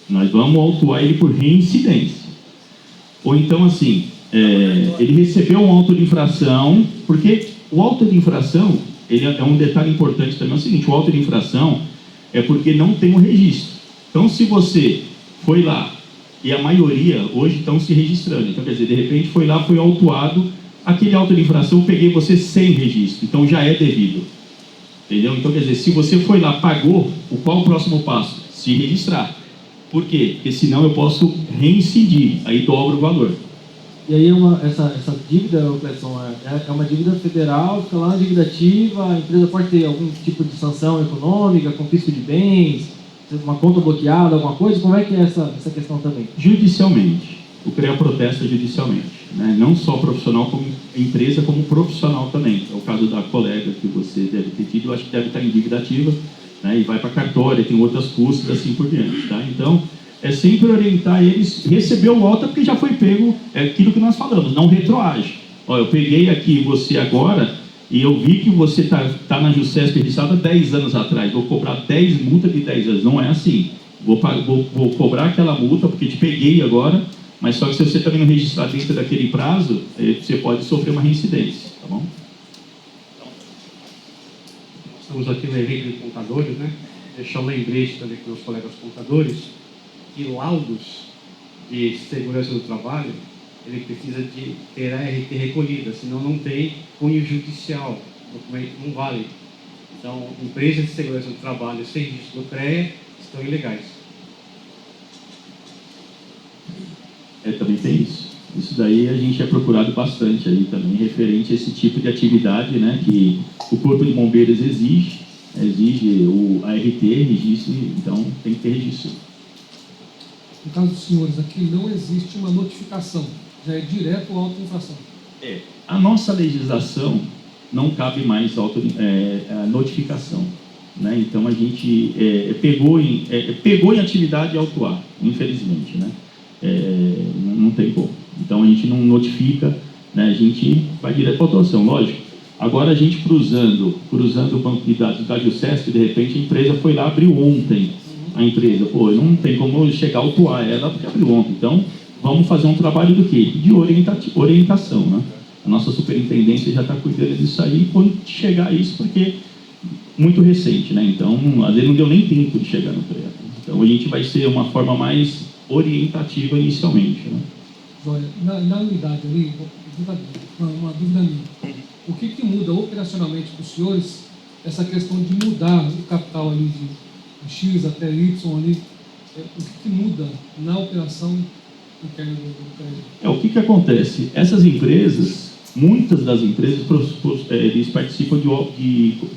Nós vamos autuar ele por reincidência. Ou então, assim, ele recebeu um auto de infração, porque o auto de infração, ele é um detalhe importante também, é o seguinte, o auto de infração é porque não tem o registro. Então, se você foi lá, e a maioria hoje estão se registrando, então, quer dizer, de repente foi lá, foi autuado, aquele auto de infração, eu peguei você sem registro, então já é devido. Entendeu? Então, quer dizer, se você foi lá, pagou, qual o próximo passo? Se registrar. Por quê? Porque senão eu posso reincidir, aí dobra o valor. E aí essa dívida, Cleiton, é uma dívida federal, fica lá na dívida ativa, a empresa pode ter algum tipo de sanção econômica, confisco de bens, uma conta bloqueada, alguma coisa? Como é que é essa questão também? Judicialmente. O CREA protesta judicialmente. Né? Não só profissional, como empresa, como profissional também. É o caso da colega que você deve ter tido, eu acho que deve estar em dívida ativa, né? E vai para cartória, tem outras custas, assim por diante. Tá? Então, é sempre orientar eles, receber o alta porque já foi pego, é aquilo que nós falamos, não retroage. Ó, eu peguei aqui você agora e eu vi que você está na JUSESP registrada 10 anos atrás, vou cobrar 10 multas de 10 anos. Não é assim. Vou cobrar aquela multa porque te peguei agora, mas só que se você também não registrar dentro daquele prazo, você pode sofrer uma reincidência, tá bom? Estamos aqui no evento de contadores, né? Deixar um lembrete também para os colegas contadores que laudos de segurança do trabalho, ele precisa de ter a RT recolhida, senão não tem cunho judicial, o documento não vale. Então, empresas de segurança do trabalho sem registro do CREA estão ilegais. Também tem isso. Isso daí a gente é procurado bastante aí também, referente a esse tipo de atividade, né, que o Corpo de Bombeiros exige o ART, registro, então tem que ter registro. No caso dos senhores aqui, não existe uma notificação, já é direto ao auto de infração. A nossa legislação não cabe mais a notificação, né? Então a gente pegou em atividade autuar, infelizmente, né? Não tem como. Então a gente não notifica, né, a gente vai direto para a autuação, lógico. Agora a gente cruzando o banco de dados da Jusesp, de repente a empresa foi lá, abriu ontem a empresa. Pô, não tem como chegar a autuar ela porque abriu ontem. Então, vamos fazer um trabalho do quê? De orientação, né? A nossa superintendência já está cuidando disso aí quando chegar isso, porque muito recente, né? Então, às vezes não deu nem tempo de chegar no CREA. Então, a gente vai ser uma forma mais orientativa inicialmente, né? Olha, na unidade ali, uma dúvida minha. O que muda operacionalmente para os senhores essa questão de mudar o capital ali de X até Y ali? O que muda na operação interna do prédio? O que acontece? Essas empresas, muitas das empresas, eles participam de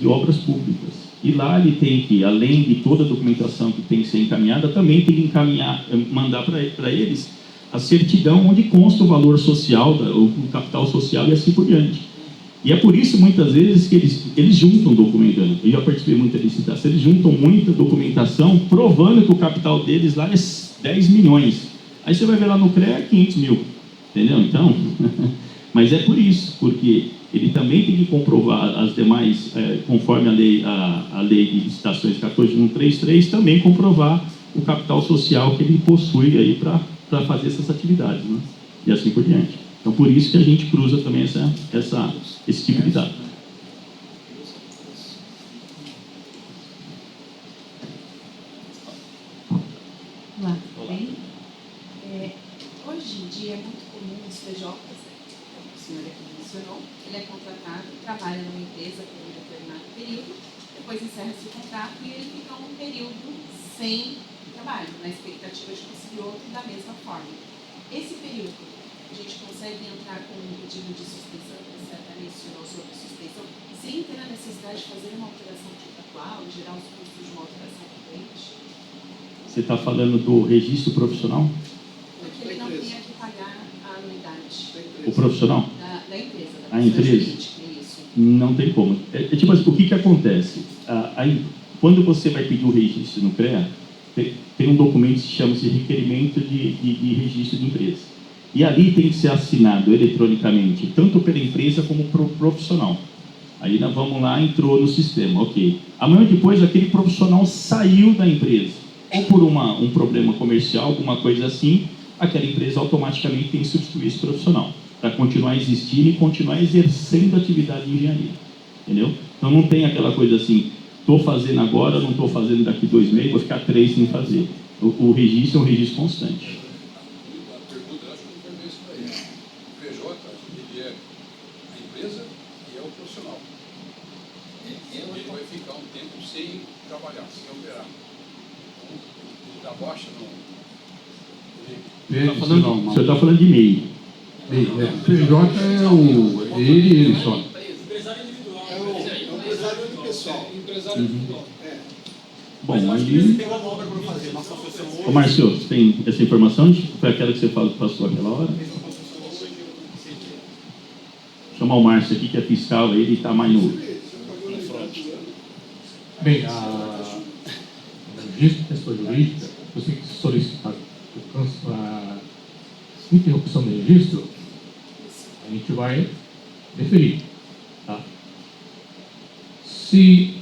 obras públicas. E lá ele tem que, além de toda a documentação que tem que ser encaminhada, também tem que mandar para eles a certidão onde consta o valor social, o capital social e assim por diante. E é por isso, muitas vezes, que eles juntam documento. Eu já participei muito da licitação, eles juntam muita documentação provando que o capital deles lá é 10 milhões. Aí você vai ver lá no CREA 500 mil, entendeu? Então, mas é por isso, porque ele também tem que comprovar as demais, conforme a lei de licitações 14133, também comprovar o capital social que ele possui aí para fazer essas atividades, né? E assim por diante. Então, por isso que a gente cruza também esse tipo de dado. Olá, tudo bem? Hoje em dia é muito comum os PJs, como o senhor aqui mencionou, ele é contratado, trabalha numa empresa por um determinado período, depois encerra-se o contrato e ele fica um período sem trabalho, na expectativa de conseguir outro da mesma forma. Esse período, a gente consegue entrar com um pedido de suspensão, que você até mencionou sobre suspensão, sem ter a necessidade de fazer uma alteração contratual e gerar os custos de uma alteração para o cliente? Você está falando do registro profissional? Porque ele não tenha que pagar a anuidade. O profissional? Da empresa. A empresa? Não tem como. Tipo assim, o que acontece? Quando você vai pedir o registro no CREA, tem um documento que se chama-se requerimento de registro de empresa. E ali tem que ser assinado eletronicamente, tanto pela empresa como pelo profissional. Aí nós vamos lá, entrou no sistema, ok. Amanhã depois aquele profissional saiu da empresa, ou por um problema comercial, alguma coisa assim, aquela empresa automaticamente tem que substituir esse profissional, para continuar existindo e continuar exercendo a atividade de engenharia. Entendeu? Então não tem aquela coisa assim, estou fazendo agora, não estou fazendo daqui 2 meses, vou ficar 3 sem fazer. O registro é um registro constante. O senhor está falando de MEI. PJ é ele só. Empresário individual. É o empresário pessoal. Empresário individual. Bom, aí... Ô Márcio, você tem essa informação? Foi aquela que você passou aquela hora? Vou chamar o Márcio aqui, que é fiscal, ele está mais no... Bem, o registro de pessoa jurídica, você tem que solicitar a interrupção do registro, a gente vai deferir. Tá? Se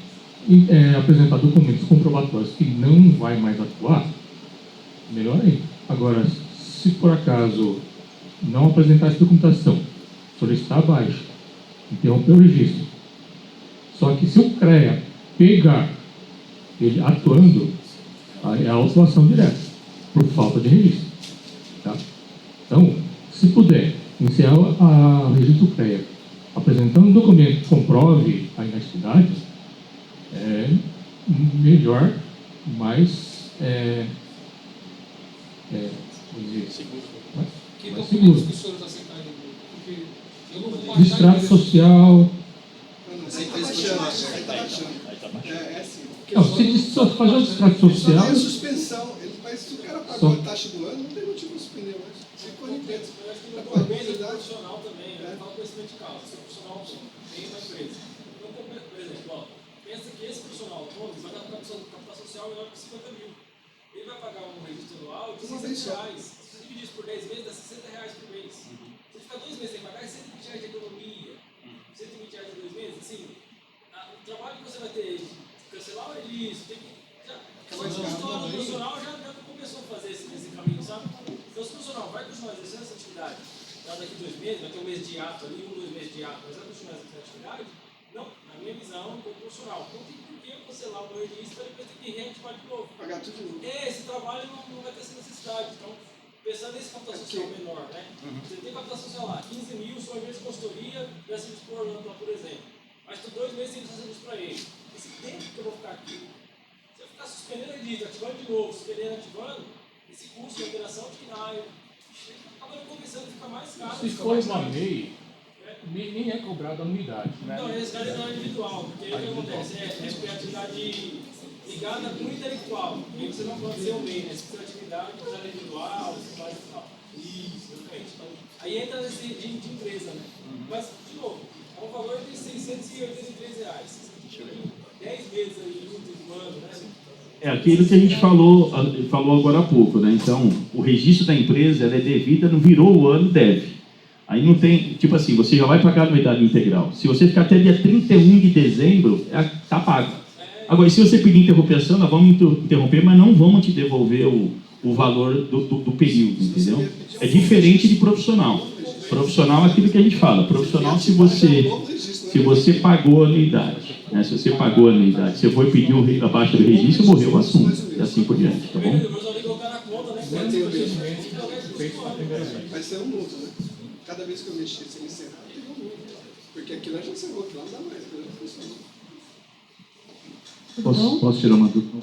apresentar documentos comprobatórios que não vai mais atuar, melhor ainda. Agora, se por acaso não apresentar essa documentação, solicitar a baixa, interromper o registro, só que se o CREA pegar ele atuando, é a autuação direta, por falta de registro. Tá? Então, se puder iniciar o registro CREA apresentando um documento que comprove a inatividade, é melhor, mais seguro. Que os senhores aceitariam? Porque eu não vou baixar Extrato social. Não, se fazer o extrato social. Só tem a suspensão. Mas se o cara pagou a taxa do ano, não tem motivo de suspender mais. Se for empresa. Eu acho que no documento é profissional também, fala conhecimento de causa. Se o profissional tem uma empresa. Então, por exemplo, pensa que esse profissional autônomo vai dar um capital social menor que 50 mil. Ele vai pagar um registro anual de R$60. Se você dividir isso por 10 meses, dá R$60 por mês. Se ele ficar 2 meses sem pagar, é 120 reais de economia. 120 reais em 2 meses, assim, o trabalho que você vai ter de cancelar o registro, tem que. O profissional já começou a fazer esse caminho, sabe? Então, se o profissional vai continuar exercendo essa atividade, daqui 2 meses, vai ter 1 mês de ato ali, 1, 2 meses de ato, mas vai continuar exercendo essa atividade, não, na minha visão, como profissional, não tem por que cancelar o meu registro para depois ter que reativar de novo. Pagar tudo de novo. Esse trabalho não vai ter essa necessidade. Então, pensando nesse capital social menor, né? Você tem capital social lá, 15 mil, sua vez de consultoria, vai ser por Orlando lá, por exemplo. Mas por 2 meses você faz isso para ele. Esse tempo que eu vou ficar aqui, se eu ficar suspendendo o registro, ativando de novo, suspendendo, ativando, esse custo de alteração de KNAI acaba começando a ficar mais caro. Se for uma MEI, nem é cobrado a anuidade. Não, esse cara não é individual, porque aí o que acontece? É atividade ligada com o intelectual. E aí você não pode ser o MEI, né? Se for atividade individual, você faz e tal. Isso, exatamente. Então, aí entra nesse de empresa, né? Mas, de novo, é um valor de R$683. 10 meses aí, um ano, né? É aquilo que a gente falou agora há pouco, né? Então, o registro da empresa, ela é devida, não virou o ano, deve. Aí não tem, tipo assim, você já vai pagar a anuidade integral. Se você ficar até dia 31 de dezembro, está pago. Agora, se você pedir interrupção, nós vamos interromper, mas não vamos te devolver o valor do período, entendeu? É diferente de profissional. Profissional é aquilo que a gente fala. Profissional, se você pagou a anuidade, né? Se você pagou a anuidade, você foi pedir a baixa do registro, morreu o assunto. E assim por diante, tá bom? Vai ser um luto, né? Cada vez que eu mexer sem encerrar, tem um luto. Porque aquilo já encerrou, aquilo não dá mais, aquilo já funcionou. Posso tirar uma dúvida?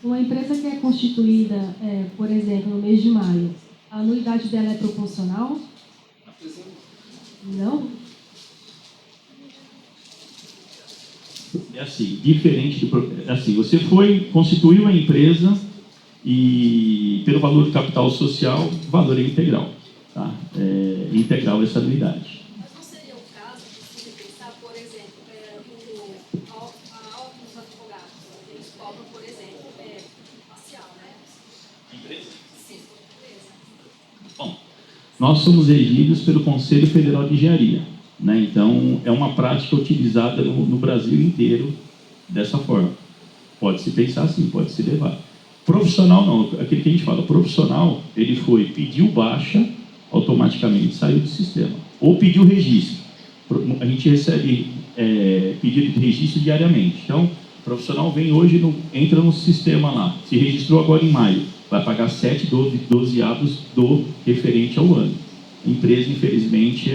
Uma empresa que é constituída, por exemplo, no mês de maio, a anuidade dela é proporcional? Não? É assim, diferente assim, você constituiu a empresa e pelo valor do capital social, o valor é integral, tá? É integral essa anuidade. Mas não seria o caso de se pensar, por exemplo, os advogados, eles cobram, por exemplo, parcial, né? Empresa? Sim, empresa. Bom, nós somos regidos pelo Conselho Federal de Engenharia, né? Então, é uma prática utilizada no Brasil inteiro dessa forma. Pode-se pensar assim, pode-se levar. Profissional não, aquilo que a gente fala, profissional, ele pediu baixa, automaticamente saiu do sistema. Ou pediu registro. A gente recebe pedido de registro diariamente. Então, o profissional vem hoje, entra no sistema lá, se registrou agora em maio, vai pagar 7 dozeavos do referente ao ano. A empresa, infelizmente,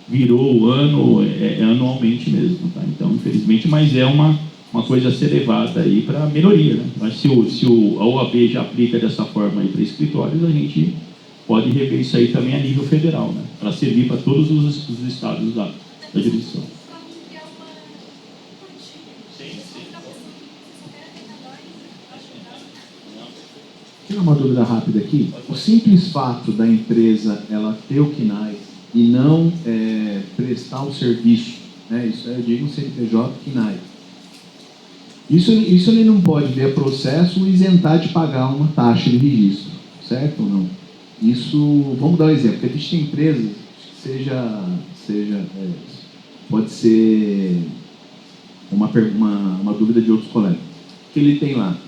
virou o ano, anualmente mesmo, tá? Então, infelizmente, mas é uma coisa a ser levada aí para melhoria, né? Mas se a OAB já aplica dessa forma aí para escritórios, a gente pode rever isso aí também a nível federal, né? Para servir para todos os estados da jurisdição. Tira uma dúvida rápida aqui. O simples fato da empresa ela ter o KNAI e não prestar o serviço, né? Isso eu digo CNPJ KNAI. Isso ele não pode ver processo e isentar de pagar uma taxa de registro, certo ou não? Isso, vamos dar um exemplo, porque existem empresas, pode ser uma dúvida de outros colegas, que ele tem lá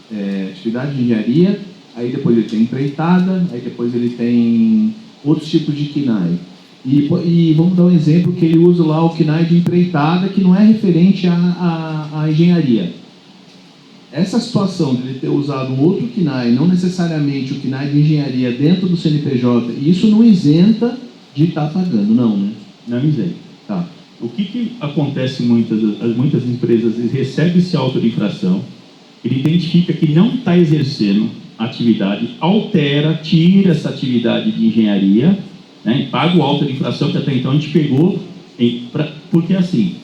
atividade de engenharia, aí depois ele tem empreitada, aí depois ele tem outros tipos de KNAI. E vamos dar um exemplo que ele usa lá o KNAI de empreitada, que não é referente à engenharia. Essa situação de ele ter usado um outro KNAI, não necessariamente o KNAI de engenharia dentro do CNPJ, isso não isenta de estar pagando, não, né? Não isenta. Tá. O que acontece muitas empresas, eles recebem esse auto de infração, ele identifica que não está exercendo atividade, altera, tira essa atividade de engenharia, né? Paga o auto de infração que até então a gente pegou, porque assim,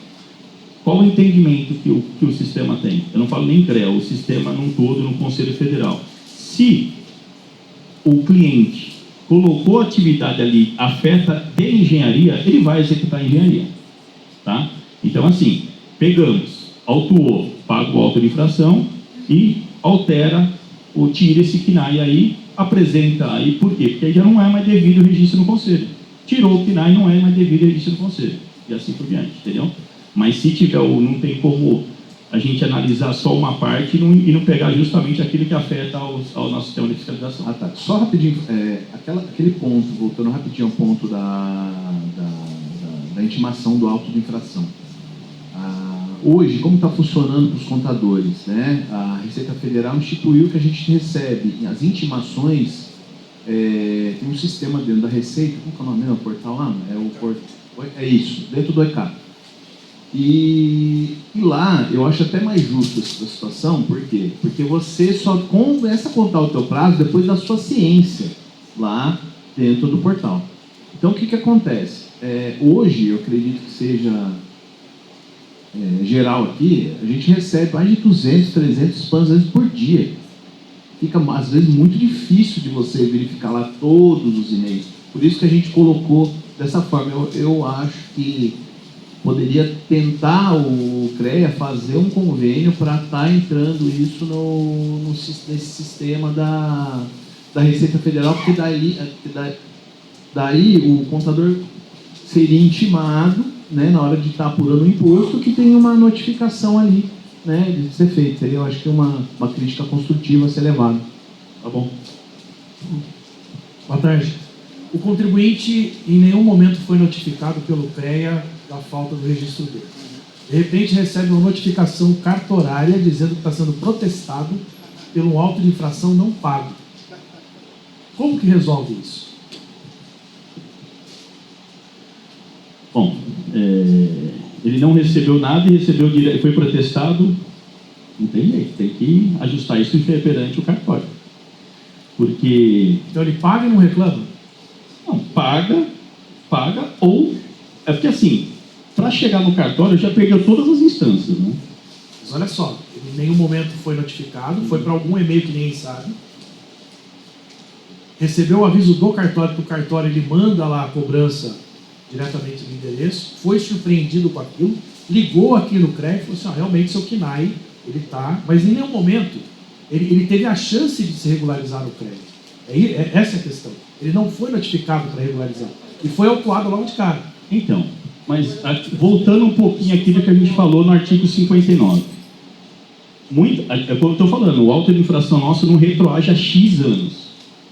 qual o entendimento que o sistema tem? Eu não falo nem CREA, o sistema num todo, no Conselho Federal. Se o cliente colocou a atividade ali, afeta de engenharia, ele vai executar a engenharia. Tá? Então, assim, pegamos, autuou, paga o auto de infração e altera, ou tira esse KNAI aí, apresenta aí, por quê? Porque aí já não é mais devido o registro no Conselho. tirou o PNAE, não é mais devido ao registro do conselho, e assim por diante, entendeu? Mas se tiver, não tem como a gente analisar só uma parte e não pegar justamente aquilo que afeta ao nosso sistema de fiscalização. Ah, tá. Só rapidinho, aquele ponto, voltando rapidinho ao ponto da intimação do auto de infração. Hoje, como está funcionando para os contadores, né? A Receita Federal instituiu que a gente recebe as intimações, tem um sistema dentro da Receita, como que é o nome mesmo? O portal lá? É isso, dentro do ECAP. E lá, eu acho até mais justo essa situação, por quê? Porque você só começa a contar o teu prazo depois da sua ciência, lá dentro do portal. Então, o que acontece? Hoje, eu acredito que seja geral aqui, a gente recebe mais de 200, 300 spams às vezes por dia. Fica, às vezes, muito difícil de você verificar lá todos os e-mails. Por isso que a gente colocou dessa forma. Eu acho que poderia tentar o CREA fazer um convênio para estar entrando isso nesse sistema da Receita Federal, porque daí o contador seria intimado, né, na hora de estar apurando o imposto, que tem uma notificação ali, né, de ser feita. Eu acho que é uma crítica construtiva a ser levada. Tá bom? Boa tarde. O contribuinte em nenhum momento foi notificado pelo CREA da falta do registro dele. De repente recebe uma notificação cartorária dizendo que está sendo protestado pelo auto de infração não pago. Como que resolve isso? Bom, ele não recebeu nada e foi protestado, não tem jeito, tem que ajustar isso perante o cartório. Porque... Então ele paga e não reclama? Não, paga ou... É porque assim, para chegar no cartório já perdeu todas as instâncias, né? Mas olha só, ele em nenhum momento foi notificado, foi para algum e-mail que ninguém sabe, recebeu o aviso do cartório, que o cartório ele manda lá a cobrança diretamente do endereço, foi surpreendido com aquilo, ligou aqui no CREA e falou assim, realmente seu KNAI, ele está... Mas em nenhum momento ele teve a chance de se regularizar no CREA. Essa é a questão. Ele não foi notificado para regularizar. E foi autuado logo de cara. Então, mas voltando um pouquinho aqui do que a gente falou no artigo 59. Como eu estou falando, o auto de infração nosso não retroage a X anos.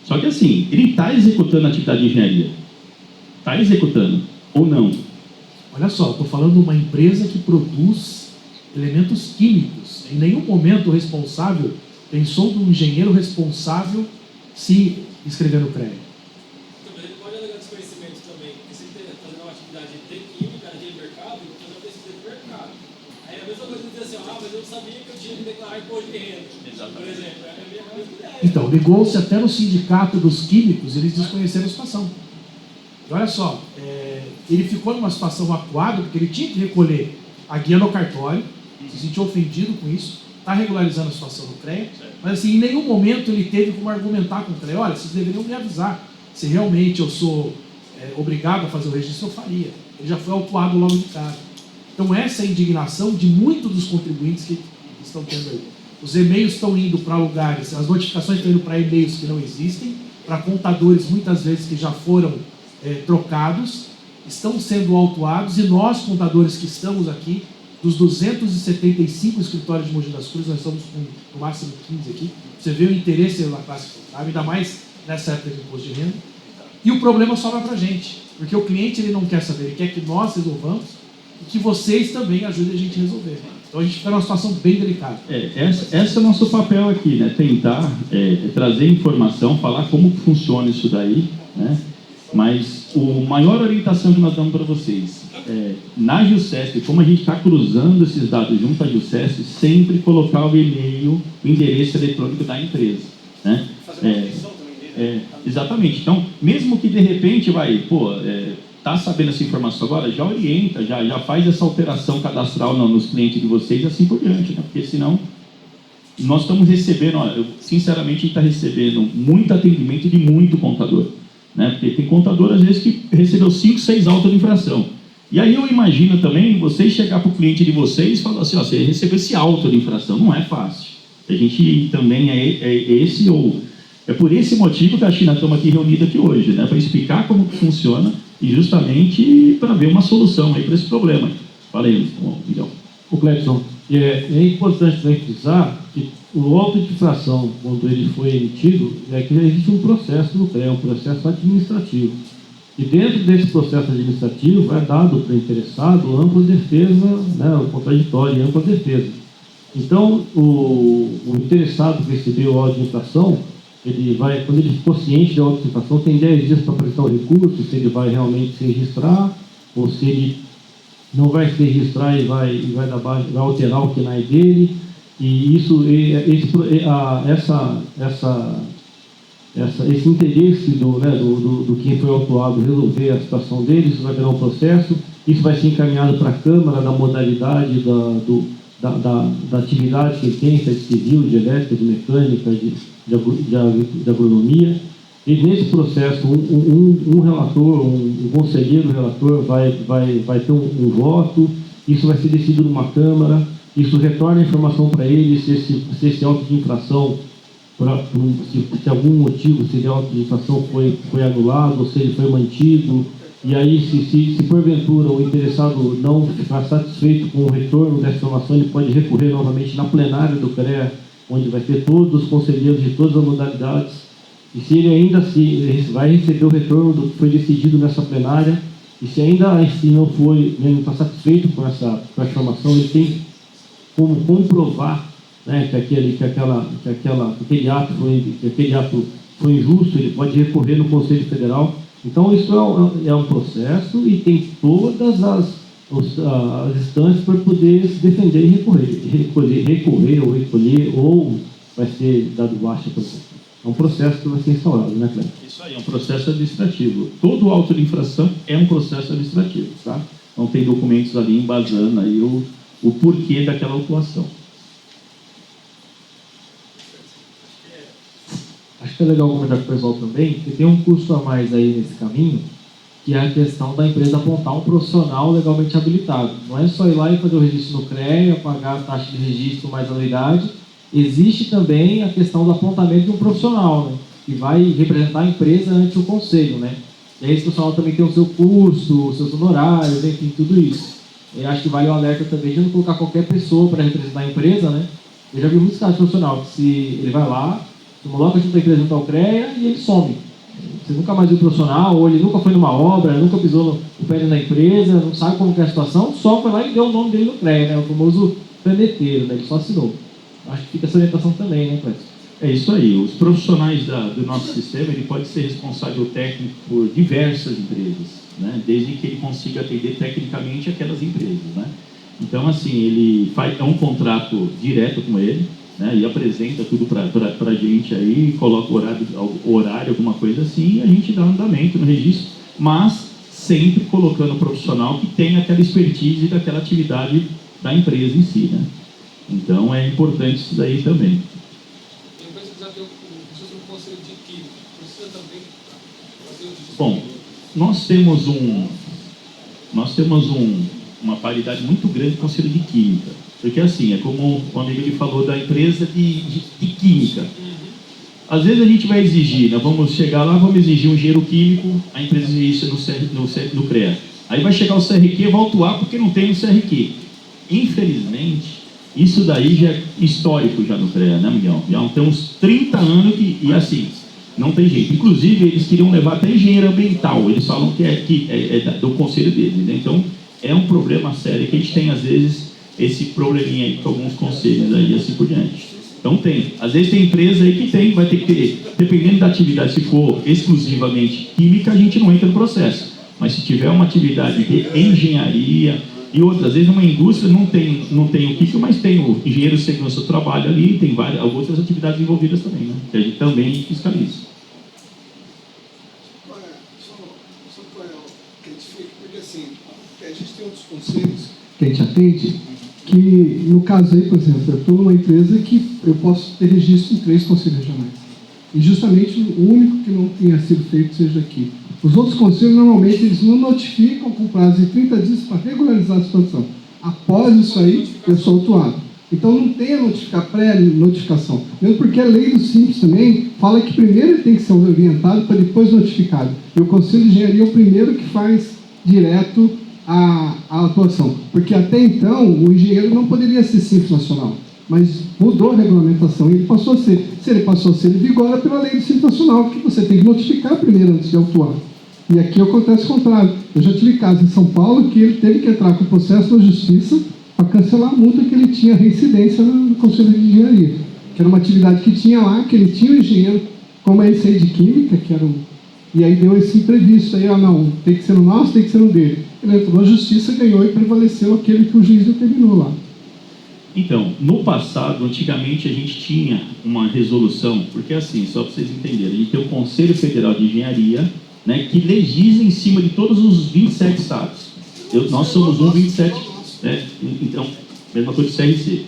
Só que assim, ele está executando a atividade de engenharia. Está executando ou não? Olha só, estou falando de uma empresa que produz elementos químicos. Em nenhum momento o responsável pensou de um engenheiro responsável se inscrever no CREA. Também ele pode alegar desconhecimento também, porque se ele está fazendo uma atividade de química naquele mercado, ele não precisa do mercado. Aí a mesma coisa que dizer assim, mas eu não sabia que eu tinha que declarar imposto de renda. Por exemplo, é a mesma ideia. Então, ligou-se até no sindicato dos químicos, eles desconheceram a situação. E olha só, ele ficou numa situação acuada, porque ele tinha que recolher a guia no cartório, se sentiu ofendido com isso, está regularizando a situação no CREA, mas assim, em nenhum momento ele teve como argumentar com o CREA, olha, vocês deveriam me avisar, se realmente eu sou obrigado a fazer o registro, eu faria. Ele já foi autuado logo de cara. Então essa é a indignação de muitos dos contribuintes que estão tendo aí. Os e-mails estão indo para lugares, as notificações estão indo para e-mails que não existem, para contadores muitas vezes que já foram trocados, estão sendo autuados, e nós, contadores que estamos aqui, dos 275 escritórios de Mogi das Cruzes, nós estamos com no máximo 15 aqui. Você vê o interesse na classe contábil, ainda mais nessa época de imposto de renda. E o problema sobra para a gente, porque o cliente ele não quer saber, ele quer que nós resolvamos e que vocês também ajudem a gente a resolver. Então a gente fica numa situação bem delicada. Esse é o nosso papel aqui, né? Tentar trazer informação, falar como funciona isso daí, né? Mas a maior orientação que nós damos para vocês na Jusesp, como a gente está cruzando esses dados junto à Jusesp, sempre colocar o e-mail, o endereço eletrônico da empresa, né? Exatamente. Então, mesmo que de repente tá sabendo essa informação agora, já orienta, já faz essa alteração cadastral nos clientes de vocês e assim por diante, né? Porque senão nós estamos recebendo, sinceramente, a gente está recebendo muito atendimento de muito contador, né? Porque tem contador, às vezes, que recebeu 5, 6 autos de infração. E aí eu imagino também vocês chegar para o cliente de vocês e falar assim, você recebeu esse auto de infração, não é fácil. A gente também é por esse motivo que a China estamos aqui reunida aqui hoje, né? Para explicar como que funciona e justamente para ver uma solução aí para esse problema. Falei, Miguel. O Clepson, é importante também frisar que o auto de infração, quando ele foi emitido, é que existe um processo no CREA, um processo administrativo. E dentro desse processo administrativo é dado para o interessado ampla defesa, né, o contraditório e ampla defesa. Então, o interessado que recebeu o auto de infração, ele vai, quando ele for ciente da auto de infração, tem 10 dias para prestar o recurso, se ele vai realmente se registrar, ou se ele não vai se registrar e vai alterar o KNAI dele, e isso, esse interesse do quem foi autuado resolver a situação dele, isso vai virar um processo, isso vai ser encaminhado para a Câmara da modalidade da atividade que ele tem, se é de civil, de elétrica, de mecânica, de agronomia. E nesse processo, um relator, um conselheiro relator vai ter um voto, isso vai ser decidido numa Câmara, isso retorna a informação para ele se esse auto de infração, se algum motivo, se esse auto de infração foi anulado, ou se ele foi mantido, e aí se porventura o interessado não ficar satisfeito com o retorno dessa informação, ele pode recorrer novamente na plenária do CREA, onde vai ter todos os conselheiros de todas as modalidades. E se ele ainda vai receber o retorno do que foi decidido nessa plenária, e se ainda assim não está satisfeito com essa informação, ele tem como comprovar, né, que aquele ato foi injusto, ele pode recorrer no Conselho Federal. Então isso é um processo e tem todas as instâncias para poder se defender e recorrer ou recolher, ou vai ser dado baixa para você. É um processo que vai ser instaurado, né, Cleber? Isso aí, é um processo administrativo. Todo auto de infração é um processo administrativo, tá? Não tem documentos ali embasando aí o porquê daquela autuação. Acho que é legal comentar com o pessoal também, que tem um custo a mais aí nesse caminho, que é a questão da empresa apontar um profissional legalmente habilitado. Não é só ir lá e fazer o registro no CREA, pagar a taxa de registro mais anuidade. Existe também a questão do apontamento de um profissional, né, que vai representar a empresa ante o conselho, né? E aí esse profissional também tem o seu custo, os seus honorários, enfim, tudo isso. Eu acho que vale o alerta também de não colocar qualquer pessoa para representar a empresa, né? Eu já vi muitos casos de profissional que se ele vai lá, se coloca junto à empresa, junto ao CREA e ele some. Você nunca mais viu o profissional, ou ele nunca foi numa obra, nunca pisou o pé na empresa, não sabe como que é a situação, só foi lá e deu o nome dele no CREA, né? O famoso caneteiro, né? Ele só assinou. Acho que fica essa orientação também, né, Cleiton? É isso aí. Os profissionais do nosso sistema, ele pode ser responsável técnico por diversas empresas, né? Desde que ele consiga atender tecnicamente aquelas empresas, né? Então, assim, ele faz um contrato direto com ele, né? E apresenta tudo para a gente aí, coloca horário, alguma coisa assim, e a gente dá andamento no registro, mas sempre colocando o profissional que tem aquela expertise daquela atividade da empresa em si, né? Então é importante isso daí também. E a empresa precisa ter um conselho de química, precisa também fazer o registro. Bom, nós temos uma paridade muito grande com o conselho de química, porque assim, é como o amigo ele falou da empresa de química. Às vezes a gente vai exigir, né, vamos chegar lá, vamos exigir um engenheiro químico, a empresa exige isso no CREA. Aí vai chegar o CRQ, vai autuar porque não tem o CRQ. Infelizmente, isso daí já é histórico já no CREA, né, Miguel? Já tem uns 30 anos e assim, não tem jeito. Inclusive, eles queriam levar até engenheiro ambiental, eles falam que é do conselho deles, né? Então, é um problema sério que a gente tem, às vezes, esse probleminha aí com alguns conselhos aí, assim por diante. Então tem, às vezes tem empresa aí que vai ter que ter, dependendo da atividade, se for exclusivamente química, a gente não entra no processo. Mas se tiver uma atividade de engenharia, e outras vezes uma indústria não tem o químico, mas tem o engenheiro de segurança do trabalho ali, tem várias outras atividades envolvidas também, né? Que a gente também fiscaliza. Só para que a gente fique, porque assim, a gente tem outros conselhos que a gente atende, que no caso aí, por exemplo, eu estou numa empresa que eu posso ter registro em 3 conselhos regionais. E justamente o único que não tenha sido feito seja aqui. Os outros conselhos, normalmente, eles não notificam com prazo de 30 dias para regularizar a situação. Após isso aí, eu sou autuado. Então não tem a pré-notificação. Mesmo porque a lei do Simples também fala que primeiro ele tem que ser orientado para depois notificado. E o Conselho de Engenharia é o primeiro que faz direto a atuação. Porque até então o engenheiro não poderia ser Simples Nacional. Mas mudou a regulamentação e ele passou a ser. Se ele passou a ser, ele vigora pela lei do Simples Nacional, que você tem que notificar primeiro antes de autuar. E aqui acontece o contrário. Eu já tive casos em São Paulo que ele teve que entrar com o processo na justiça para cancelar a multa que ele tinha reincidência no Conselho de Engenharia, que era uma atividade que tinha lá, que ele tinha um engenheiro, como é esse aí de Química, que era e aí deu esse imprevisto, aí, não, tem que ser no nosso, tem que ser no dele. Ele entrou na justiça, ganhou e prevaleceu aquele que o juiz determinou lá. Então, no passado, antigamente, a gente tinha uma resolução, porque assim, só para vocês entenderem, a gente tem o Conselho Federal de Engenharia, né, que legisla em cima de todos os 27 estados. Nós somos 27, então, mesma coisa do CRC.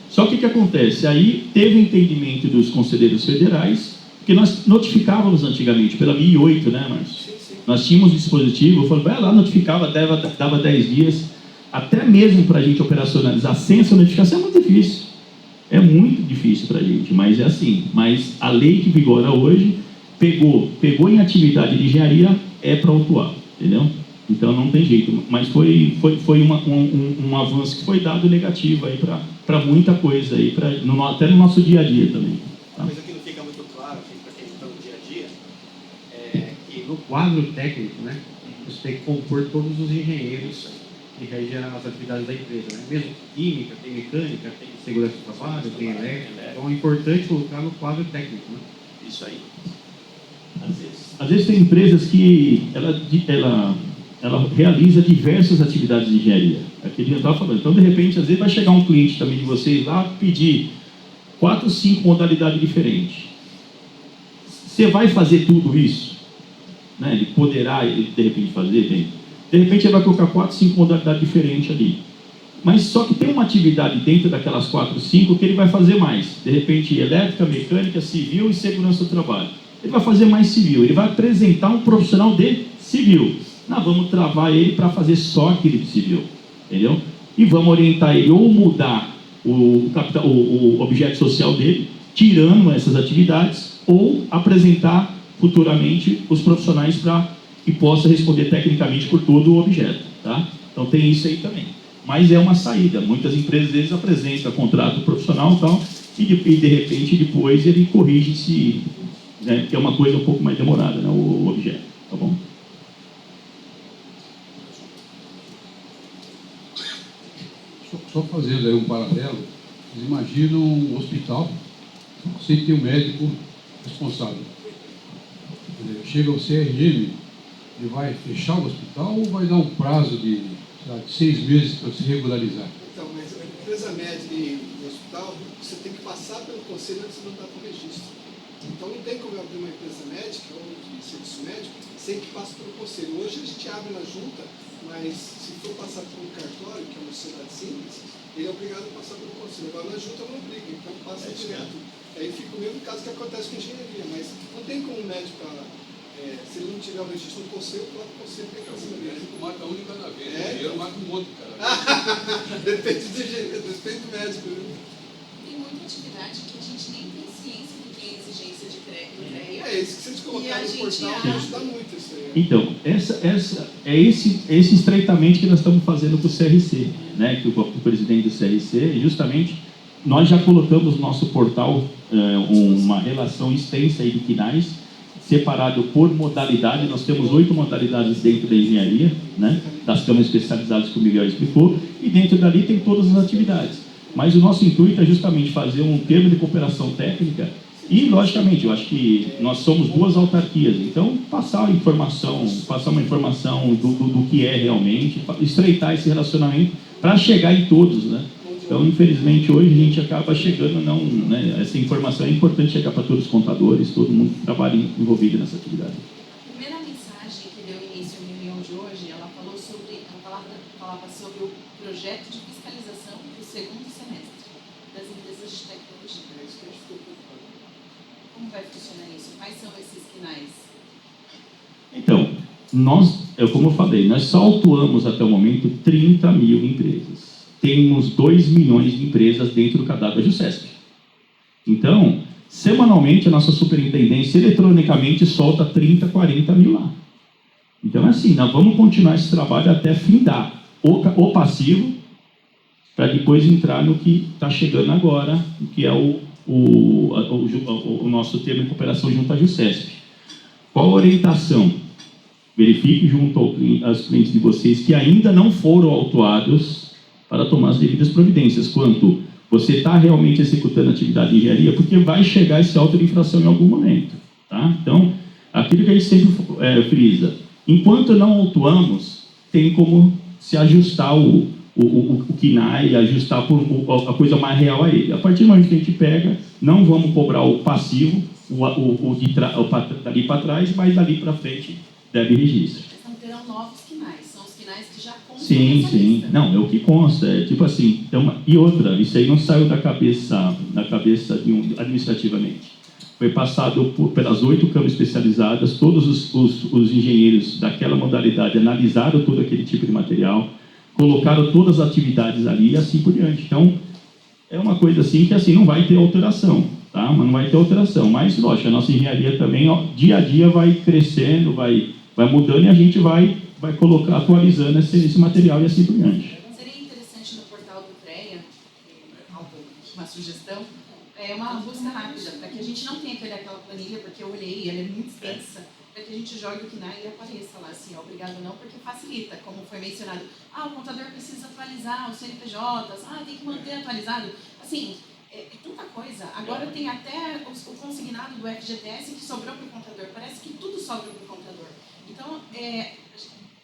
Só que o que acontece? Aí teve entendimento dos conselheiros federais, que nós notificávamos antigamente, pela 1008, né, Márcio? Nós tínhamos um dispositivo, eu falei, vai lá, notificava, dava 10 dias, até mesmo para a gente operacionalizar sem essa notificação é muito difícil. É muito difícil para a gente, mas é assim. Mas a lei que vigora hoje, pegou em atividade de engenharia, é para autuar, entendeu? Então não tem jeito, mas foi um avanço que foi dado negativo aí para muita coisa aí, até no nosso dia a dia também. Tá? Uma coisa que não fica muito claro para quem está no dia a dia é que no quadro técnico, né, você tem que compor todos os engenheiros que regem as atividades da empresa, né? Mesmo química, tem mecânica, tem segurança do trabalho, tem elétrica, então é importante colocar no quadro técnico, né? Isso aí. Às vezes tem empresas que ela realiza diversas atividades de engenharia. Aqui a gente estava falando. Então, de repente, às vezes vai chegar um cliente também de vocês lá pedir 4, 5 modalidades diferentes. Você vai fazer tudo isso? Né? Ele poderá, de repente, fazer? Bem, de repente, ele vai colocar 4, 5 modalidades diferentes ali. Mas só que tem uma atividade dentro daquelas 4, 5 que ele vai fazer mais. De repente, elétrica, mecânica, civil e segurança do trabalho. Ele vai fazer mais civil. Ele vai apresentar um profissional de civil. Nós vamos travar ele para fazer só aquele de civil, entendeu? E vamos orientar ele ou mudar o objeto social dele, tirando essas atividades, ou apresentar futuramente os profissionais para que possa responder tecnicamente por todo o objeto, tá? Então tem isso aí também. Mas é uma saída. Muitas empresas eles apresentam contrato profissional e tal, e de repente depois ele corrige se, né, que é uma coisa um pouco mais demorada, né, o objeto, tá bom? Só fazendo aí um paralelo, vocês imaginam um hospital sem ter um médico responsável. Chega o CRM, ele vai fechar o hospital ou vai dar um prazo de 6 meses para se regularizar? Então, mas a empresa médica no hospital, você tem que passar pelo conselho antes de não dar para o registro. Então não tem como eu abrir uma empresa médica ou de serviço médico sem que passe pelo conselho. Hoje a gente abre na junta, mas se for passar por um cartório, que é uma sociedade simples, ele é obrigado a passar pelo conselho. Agora na junta não obriga, então passa direto. Aí fica o mesmo caso que acontece com a engenharia, mas não tem como o médico, se ele não tiver o registro no conselho, o próprio conselho tem que fazer o médico. Marca um de cada vez, o engenheiro marca um monte de cada vez. Depende do engenheiro, depende do médico. Tem muita atividade que a gente nem tem ciência do que é exigência de crédito. É isso que vocês colocaram no portal, ajuda muito isso aí. Então, esse estreitamento que nós estamos fazendo com o CRC, né, que o presidente do CRC, justamente, nós já colocamos no nosso portal uma relação extensa aí de quinais, separado por modalidade. Nós temos 8 modalidades dentro da engenharia, né, das câmaras especializadas que o Miguel explicou, e dentro dali tem todas as atividades. Mas o nosso intuito é justamente fazer um termo de cooperação técnica e, logicamente, eu acho que nós somos 2 autarquias, então passar uma informação do que é realmente, estreitar esse relacionamento para chegar em todos, né? Então, infelizmente, hoje a gente acaba chegando, né, essa informação é importante chegar para todos os contadores, todo mundo que trabalha envolvido nessa atividade. A primeira mensagem que deu início à reunião de hoje, ela falava sobre o projeto de fiscalização do 2º semestre das empresas de tecnologia. É isso que a gente ficou preocupado. Como vai funcionar isso? Quais são esses quinais? Então, como eu falei, nós só autuamos até o momento 30 mil empresas. temos 2 milhões de empresas dentro do cadastro da JUSESP. Então, semanalmente, a nossa superintendência eletronicamente solta 30, 40 mil lá. Então, assim, nós vamos continuar esse trabalho até findar o passivo, para depois entrar no que está chegando agora, que é o nosso termo de cooperação junto à JUSESP. Qual a orientação? Verifique junto aos clientes de vocês que ainda não foram autuados para tomar as devidas providências. Quanto você está realmente executando atividade de engenharia, porque vai chegar esse auto de infração em algum momento. Tá? Então, aquilo que a gente sempre frisa, enquanto não autuamos, tem como se ajustar o KINAI, ajustar a coisa mais real a ele. A partir do momento que a gente pega, não vamos cobrar o passivo, dali para trás, mas dali para frente deve registro. Então terão novos KINAIs, são os KINAIs que já constam. Sim, sim. Não, é o que consta. É tipo assim. Então, e outra, isso aí não saiu da cabeça administrativamente. Foi passado pelas 8 câmaras especializadas, todos os engenheiros daquela modalidade analisaram todo aquele tipo de material, colocaram todas as atividades ali e assim por diante. Então, é uma coisa assim que assim não vai ter alteração, tá? Mas não vai ter alteração. Mas, lógico, a nossa engenharia também, ó, dia a dia vai crescendo, vai mudando e a gente vai atualizando esse material e assim por diante. Seria interessante no portal do CREA, uma sugestão, uma busca rápida, para que a gente não tenha que olhar aquela planilha, porque eu olhei, ela é muito extensa, para que a gente jogue o KINAI e apareça lá assim, obrigado não, porque facilita, como foi mencionado. O contador precisa atualizar os CNPJs, tem que manter atualizado. Assim, é tanta coisa. Agora tem até o consignado do FGTS que sobrou para o contador. Parece que tudo sobra para o contador. Então,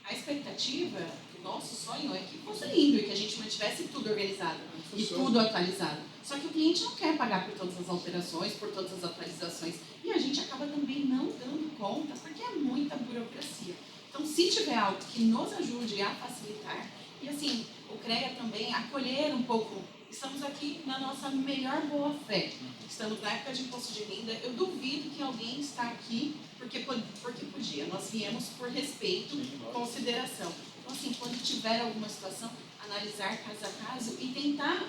a expectativa, o nosso sonho é que fosse lindo e que a gente mantivesse tudo organizado e tudo atualizado. Só que o cliente não quer pagar por todas as alterações, por todas as atualizações. E a gente acaba também não dando conta, porque é muita burocracia. Então, se tiver algo que nos ajude a facilitar, e assim, o CREA também acolher um pouco, estamos aqui na nossa melhor boa-fé. Estamos na época de imposto de renda. Eu duvido que alguém está aqui porque podia. Nós viemos por respeito, consideração. Então, assim, quando tiver alguma situação, analisar caso a caso e tentar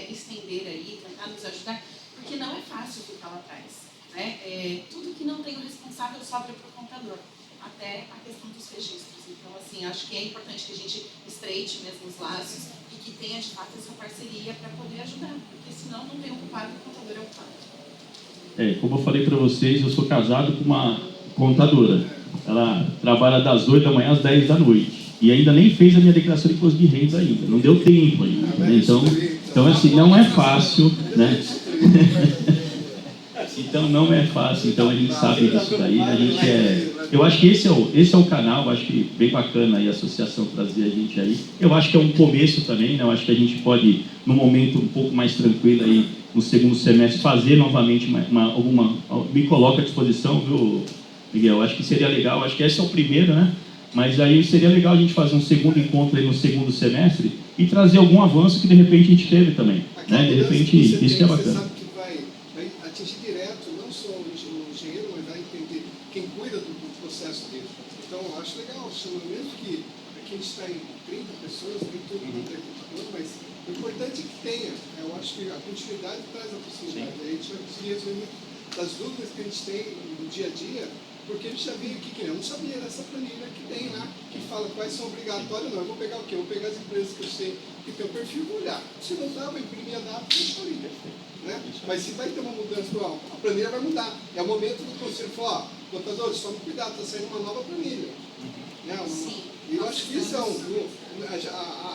estender aí, tentar nos ajudar, porque não é fácil ficar lá atrás. Né? Tudo que não tem o responsável sobra para o contador, até a questão dos registros. Então, assim, acho que é importante que a gente estreite mesmo os laços e que tenha, de fato, essa parceria para poder ajudar, porque senão não tem ocupado, o contador é ocupado. Como eu falei para vocês, eu sou casado com uma contadora. Ela trabalha das 8 da manhã às 10 da noite. E ainda nem fez a minha declaração de imposto de renda ainda. Não deu tempo ainda. Né? Então, assim, não é fácil, né? Então, não é fácil. Então, a gente sabe disso daí. A gente eu acho que esse é o canal. Acho que bem bacana aí a associação trazer a gente aí. Eu acho que é um começo também, né? Eu acho que a gente pode, num momento um pouco mais tranquilo aí, no segundo semestre, fazer novamente alguma... Me coloca à disposição, viu, Miguel? Eu acho que seria legal. Acho que esse é o primeiro, né? Mas aí seria legal a gente fazer um segundo encontro aí no segundo semestre e trazer algum avanço que de repente a gente teve também. Né? De repente, isso que é bacana. Você sabe que vai atingir direto, não só o engenheiro, mas vai entender quem cuida do processo dele. Então, eu acho legal, mesmo que aqui a gente está em 30 pessoas, nem todo mundo é computador, mas o importante é que tenha. Eu acho que a continuidade traz a possibilidade. Aí a gente vai conseguir resolver muito das dúvidas que a gente tem no dia a dia, porque a gente já viu que eu não sabia dessa planilha que tem lá, que fala quais são obrigatórios. Não, eu vou pegar o quê? Eu vou pegar as empresas que eu sei que tem o perfil e vou olhar. Se não dá, vou imprimir a data e deixa ali. Né? Mas se vai ter uma mudança, a planilha vai mudar. É o momento do conselho falar, contadores, tome cuidado, está saindo uma nova planilha. Né? E eu acho que isso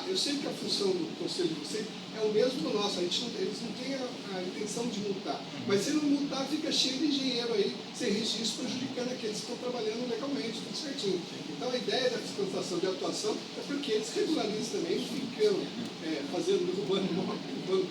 eu sei que a função do conselho de vocês é o mesmo do nosso. Eles não têm a intenção de multar. Mas se não multar, fica cheio de engenheiro aí, sem registro, prejudicando aqueles que estão trabalhando legalmente, tudo certinho. Então a ideia da fiscalização de atuação é porque eles regularizam também, ficam derrubando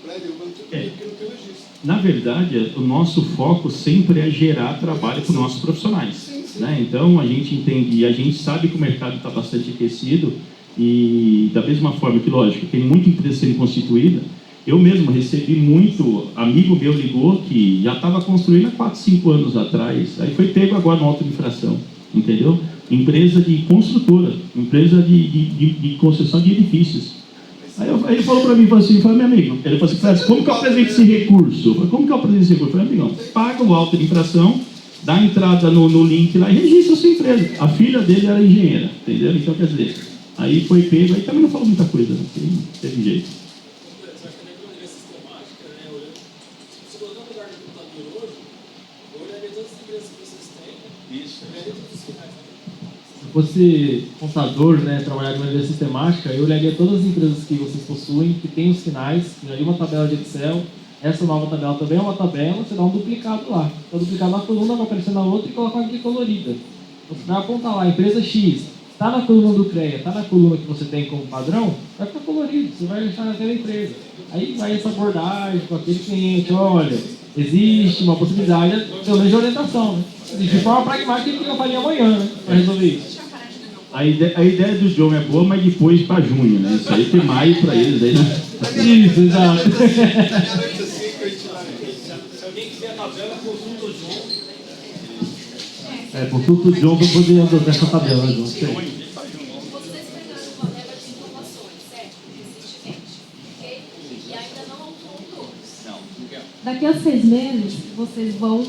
prédio, derrubando tudo, porque não tem registro. Na verdade, o nosso foco sempre é gerar trabalho para os nossos profissionais. Né? Então, a gente entende e a gente sabe que o mercado está bastante aquecido e, da mesma forma que, lógico, tem muita empresa sendo constituída, eu mesmo recebi muito, amigo meu ligou que já estava construindo há 4, 5 anos atrás, aí foi pego agora no auto de infração, entendeu? Empresa de construtora, empresa de construção de edifícios. Aí ele falou para mim, meu amigo, ele falou assim, como que eu apresento esse recurso? Eu falei, como que eu apresento esse recurso? Eu falei, amigão, paga o auto de infração, dá entrada no link lá e registra a sua empresa. A filha dele era engenheira, entendeu? Então, quer dizer, aí foi pego, aí também não falou muita coisa, né? Teve jeito. Se fosse contador, né, trabalhar de maneira sistemática, eu olharia todas as empresas que vocês possuem, que tem os sinais, criaria uma tabela de Excel, essa nova tabela também é uma tabela, você dá um duplicado lá. Então, duplicado na coluna, vai aparecer na outra e colocar aqui colorida. Então, você vai apontar lá, empresa X, está na coluna do CREA, está na coluna que você tem como padrão, vai ficar colorido, você vai deixar naquela empresa. Aí vai essa abordagem com aquele cliente, olha, existe uma possibilidade, pelo menos de orientação, né? De forma pragmática, que eu faria amanhã, né, para resolver isso. A ideia do John é boa, mas depois para junho, né? Isso aí tem maio para eles aí, né? Isso, exato. Se alguém quiser a tabela, consulta o João. Consulta o John para poder adotar essa tabela, né, João? Vocês pegaram uma leva de informações, certo? Recentemente, ok? E ainda não autuou todos. Daqui a 6 meses, vocês vão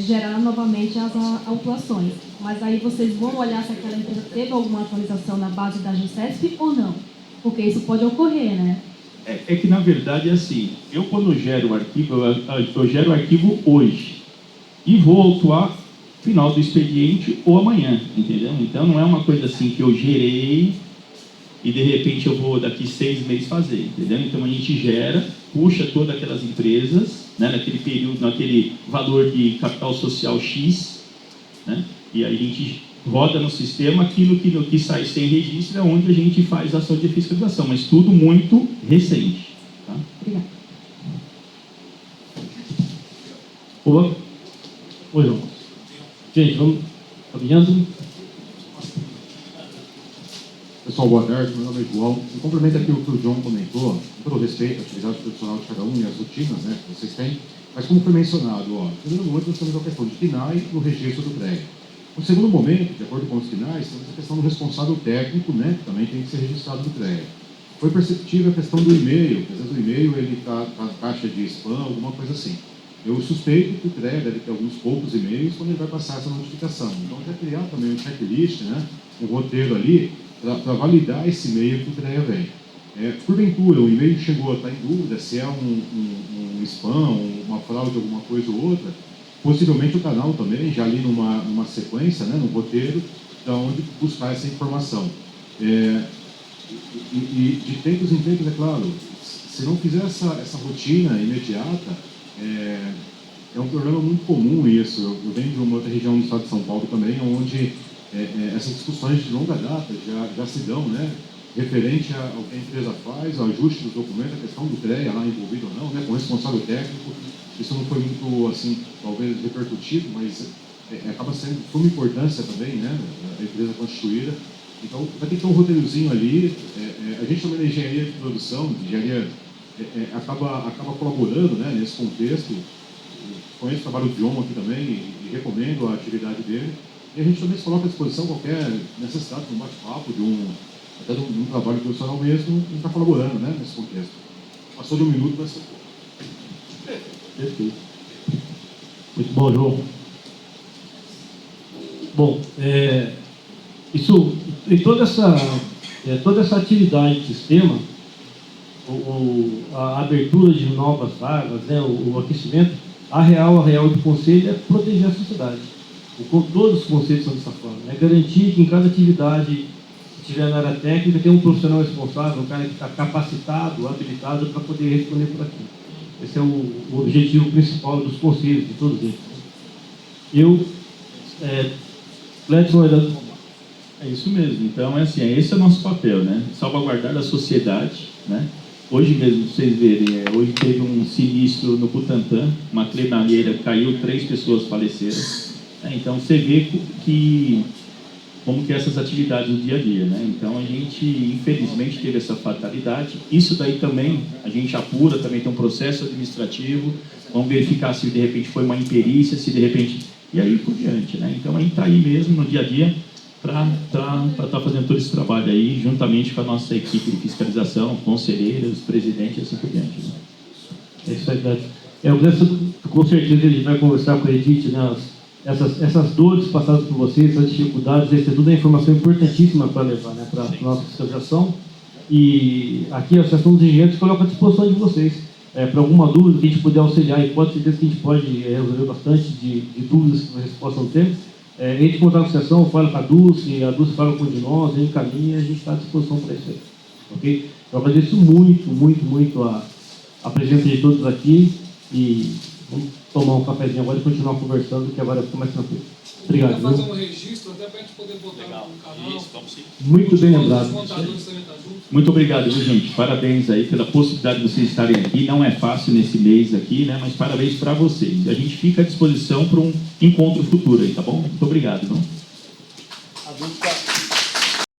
gerar novamente as autuações. Mas aí vocês vão olhar se aquela empresa teve alguma atualização na base da JUSESP ou não. Porque isso pode ocorrer, né? É que, na verdade, é assim, eu quando gero o arquivo, eu gero o arquivo hoje. E vou autuar final do expediente ou amanhã, entendeu? Então, não é uma coisa assim que eu gerei e, de repente, eu vou daqui 6 meses fazer, entendeu? Então, a gente gera, puxa todas aquelas empresas, né, naquele período, naquele valor de capital social X, né? E aí a gente roda no sistema aquilo que sai sem registro, é onde a gente faz a ação de fiscalização, mas tudo muito recente. Tá? Obrigada. Oi, João. Gente, vamos caminhando. Pessoal, boa tarde. Meu nome é João. Em complemento aquilo que o João comentou, com todo respeito à atividade profissional de cada um e as rotinas, né, que vocês têm, mas como foi mencionado, primeiro momento nós temos a questão de KNAI no registro do CREA. No segundo momento, de acordo com os KNAIs, temos a questão do responsável técnico, né, que também tem que ser registrado no CREA. Foi perceptível a questão do e-mail, às vezes o e-mail ele está na caixa de spam, alguma coisa assim. Eu suspeito que o CREA deve ter alguns poucos e-mails quando ele vai passar essa notificação. Então, já criar também um checklist, né, um roteiro ali, para validar esse e-mail que o CREA vem. Porventura, o e-mail chegou a estar em dúvida se é um spam, uma fraude, alguma coisa ou outra, possivelmente o canal também, já ali numa sequência, né, num roteiro, de onde buscar essa informação. E de tempos em tempos, é claro, se não fizer essa rotina imediata, é um problema muito comum isso. Eu venho de uma outra região do estado de São Paulo também, onde essas discussões de longa data já se dão, né, referente ao que a empresa faz, ao ajuste dos documentos, a questão do CREA lá envolvido ou não, né, com o responsável técnico. Isso não foi muito, assim, talvez repercutido, mas acaba sendo de suma importância também, né, a empresa constituída. Então, vai ter que ter um roteirozinho ali. A gente também na engenharia de produção, engenharia, acaba colaborando, né, nesse contexto. Conheço o trabalho do John aqui também e recomendo a atividade dele. E a gente também se coloca à disposição qualquer necessidade de um bate-papo, até de um trabalho profissional mesmo, e está colaborando, né, nesse contexto. Passou de 1 minuto, mas... Perfeito. Muito bom, João. Bom, em toda essa atividade de sistema, a abertura de novas vagas, né, o aquecimento, a real do conselho é proteger a sociedade. Todos os conceitos são dessa forma. É garantir que em cada atividade que tiver na área técnica tem um profissional responsável, um cara que está capacitado, habilitado para poder responder por aquilo. Esse é o objetivo principal dos conselhos, de todos eles. Gledson, é isso mesmo. Então, esse é o nosso papel, né? Salvaguardar a sociedade, né? Hoje mesmo, vocês verem, hoje teve um sinistro no Butantã, uma cremalheira caiu, 3 pessoas faleceram. Então, você vê como que essas atividades do dia a dia, né? Então, a gente, infelizmente, teve essa fatalidade. Isso daí também, a gente apura, também tem um processo administrativo, vamos verificar se, de repente, foi uma imperícia, se, de repente... E aí, por diante, né? Então, a gente está aí mesmo, no dia a dia, para estar fazendo todo esse trabalho aí, juntamente com a nossa equipe de fiscalização, conselheiros, presidente e assim por diante. Né? É isso aí, verdade. Com certeza ele vai conversar com a Edith, né? Essas dores passadas por vocês, essas dificuldades, isso tudo é informação importantíssima para levar, né, para a nossa fiscalização. E aqui a Associação dos Engenheiros coloca à disposição de vocês. Para alguma dúvida que a gente puder auxiliar, e pode certeza que a gente pode resolver bastante de dúvidas que vocês possam ter. A gente contar com a associação, fala com a Dulce fala com um de nós, a gente caminha, a gente está à disposição para isso aí. Ok? Eu agradeço muito a presença de todos aqui e vamos tomar um cafezinho agora e continuar conversando, que agora fica mais tranquilo. Obrigado. Vou fazer um registro até para a gente poder botar no canal. Isso, vamos sim. Muito bem lembrado. Os contadores também estão juntos. Muito obrigado, viu, gente? Parabéns aí pela possibilidade de vocês estarem aqui. Não é fácil nesse mês aqui, né? Mas parabéns para vocês. A gente fica à disposição para um encontro futuro aí, tá bom? Muito obrigado, não?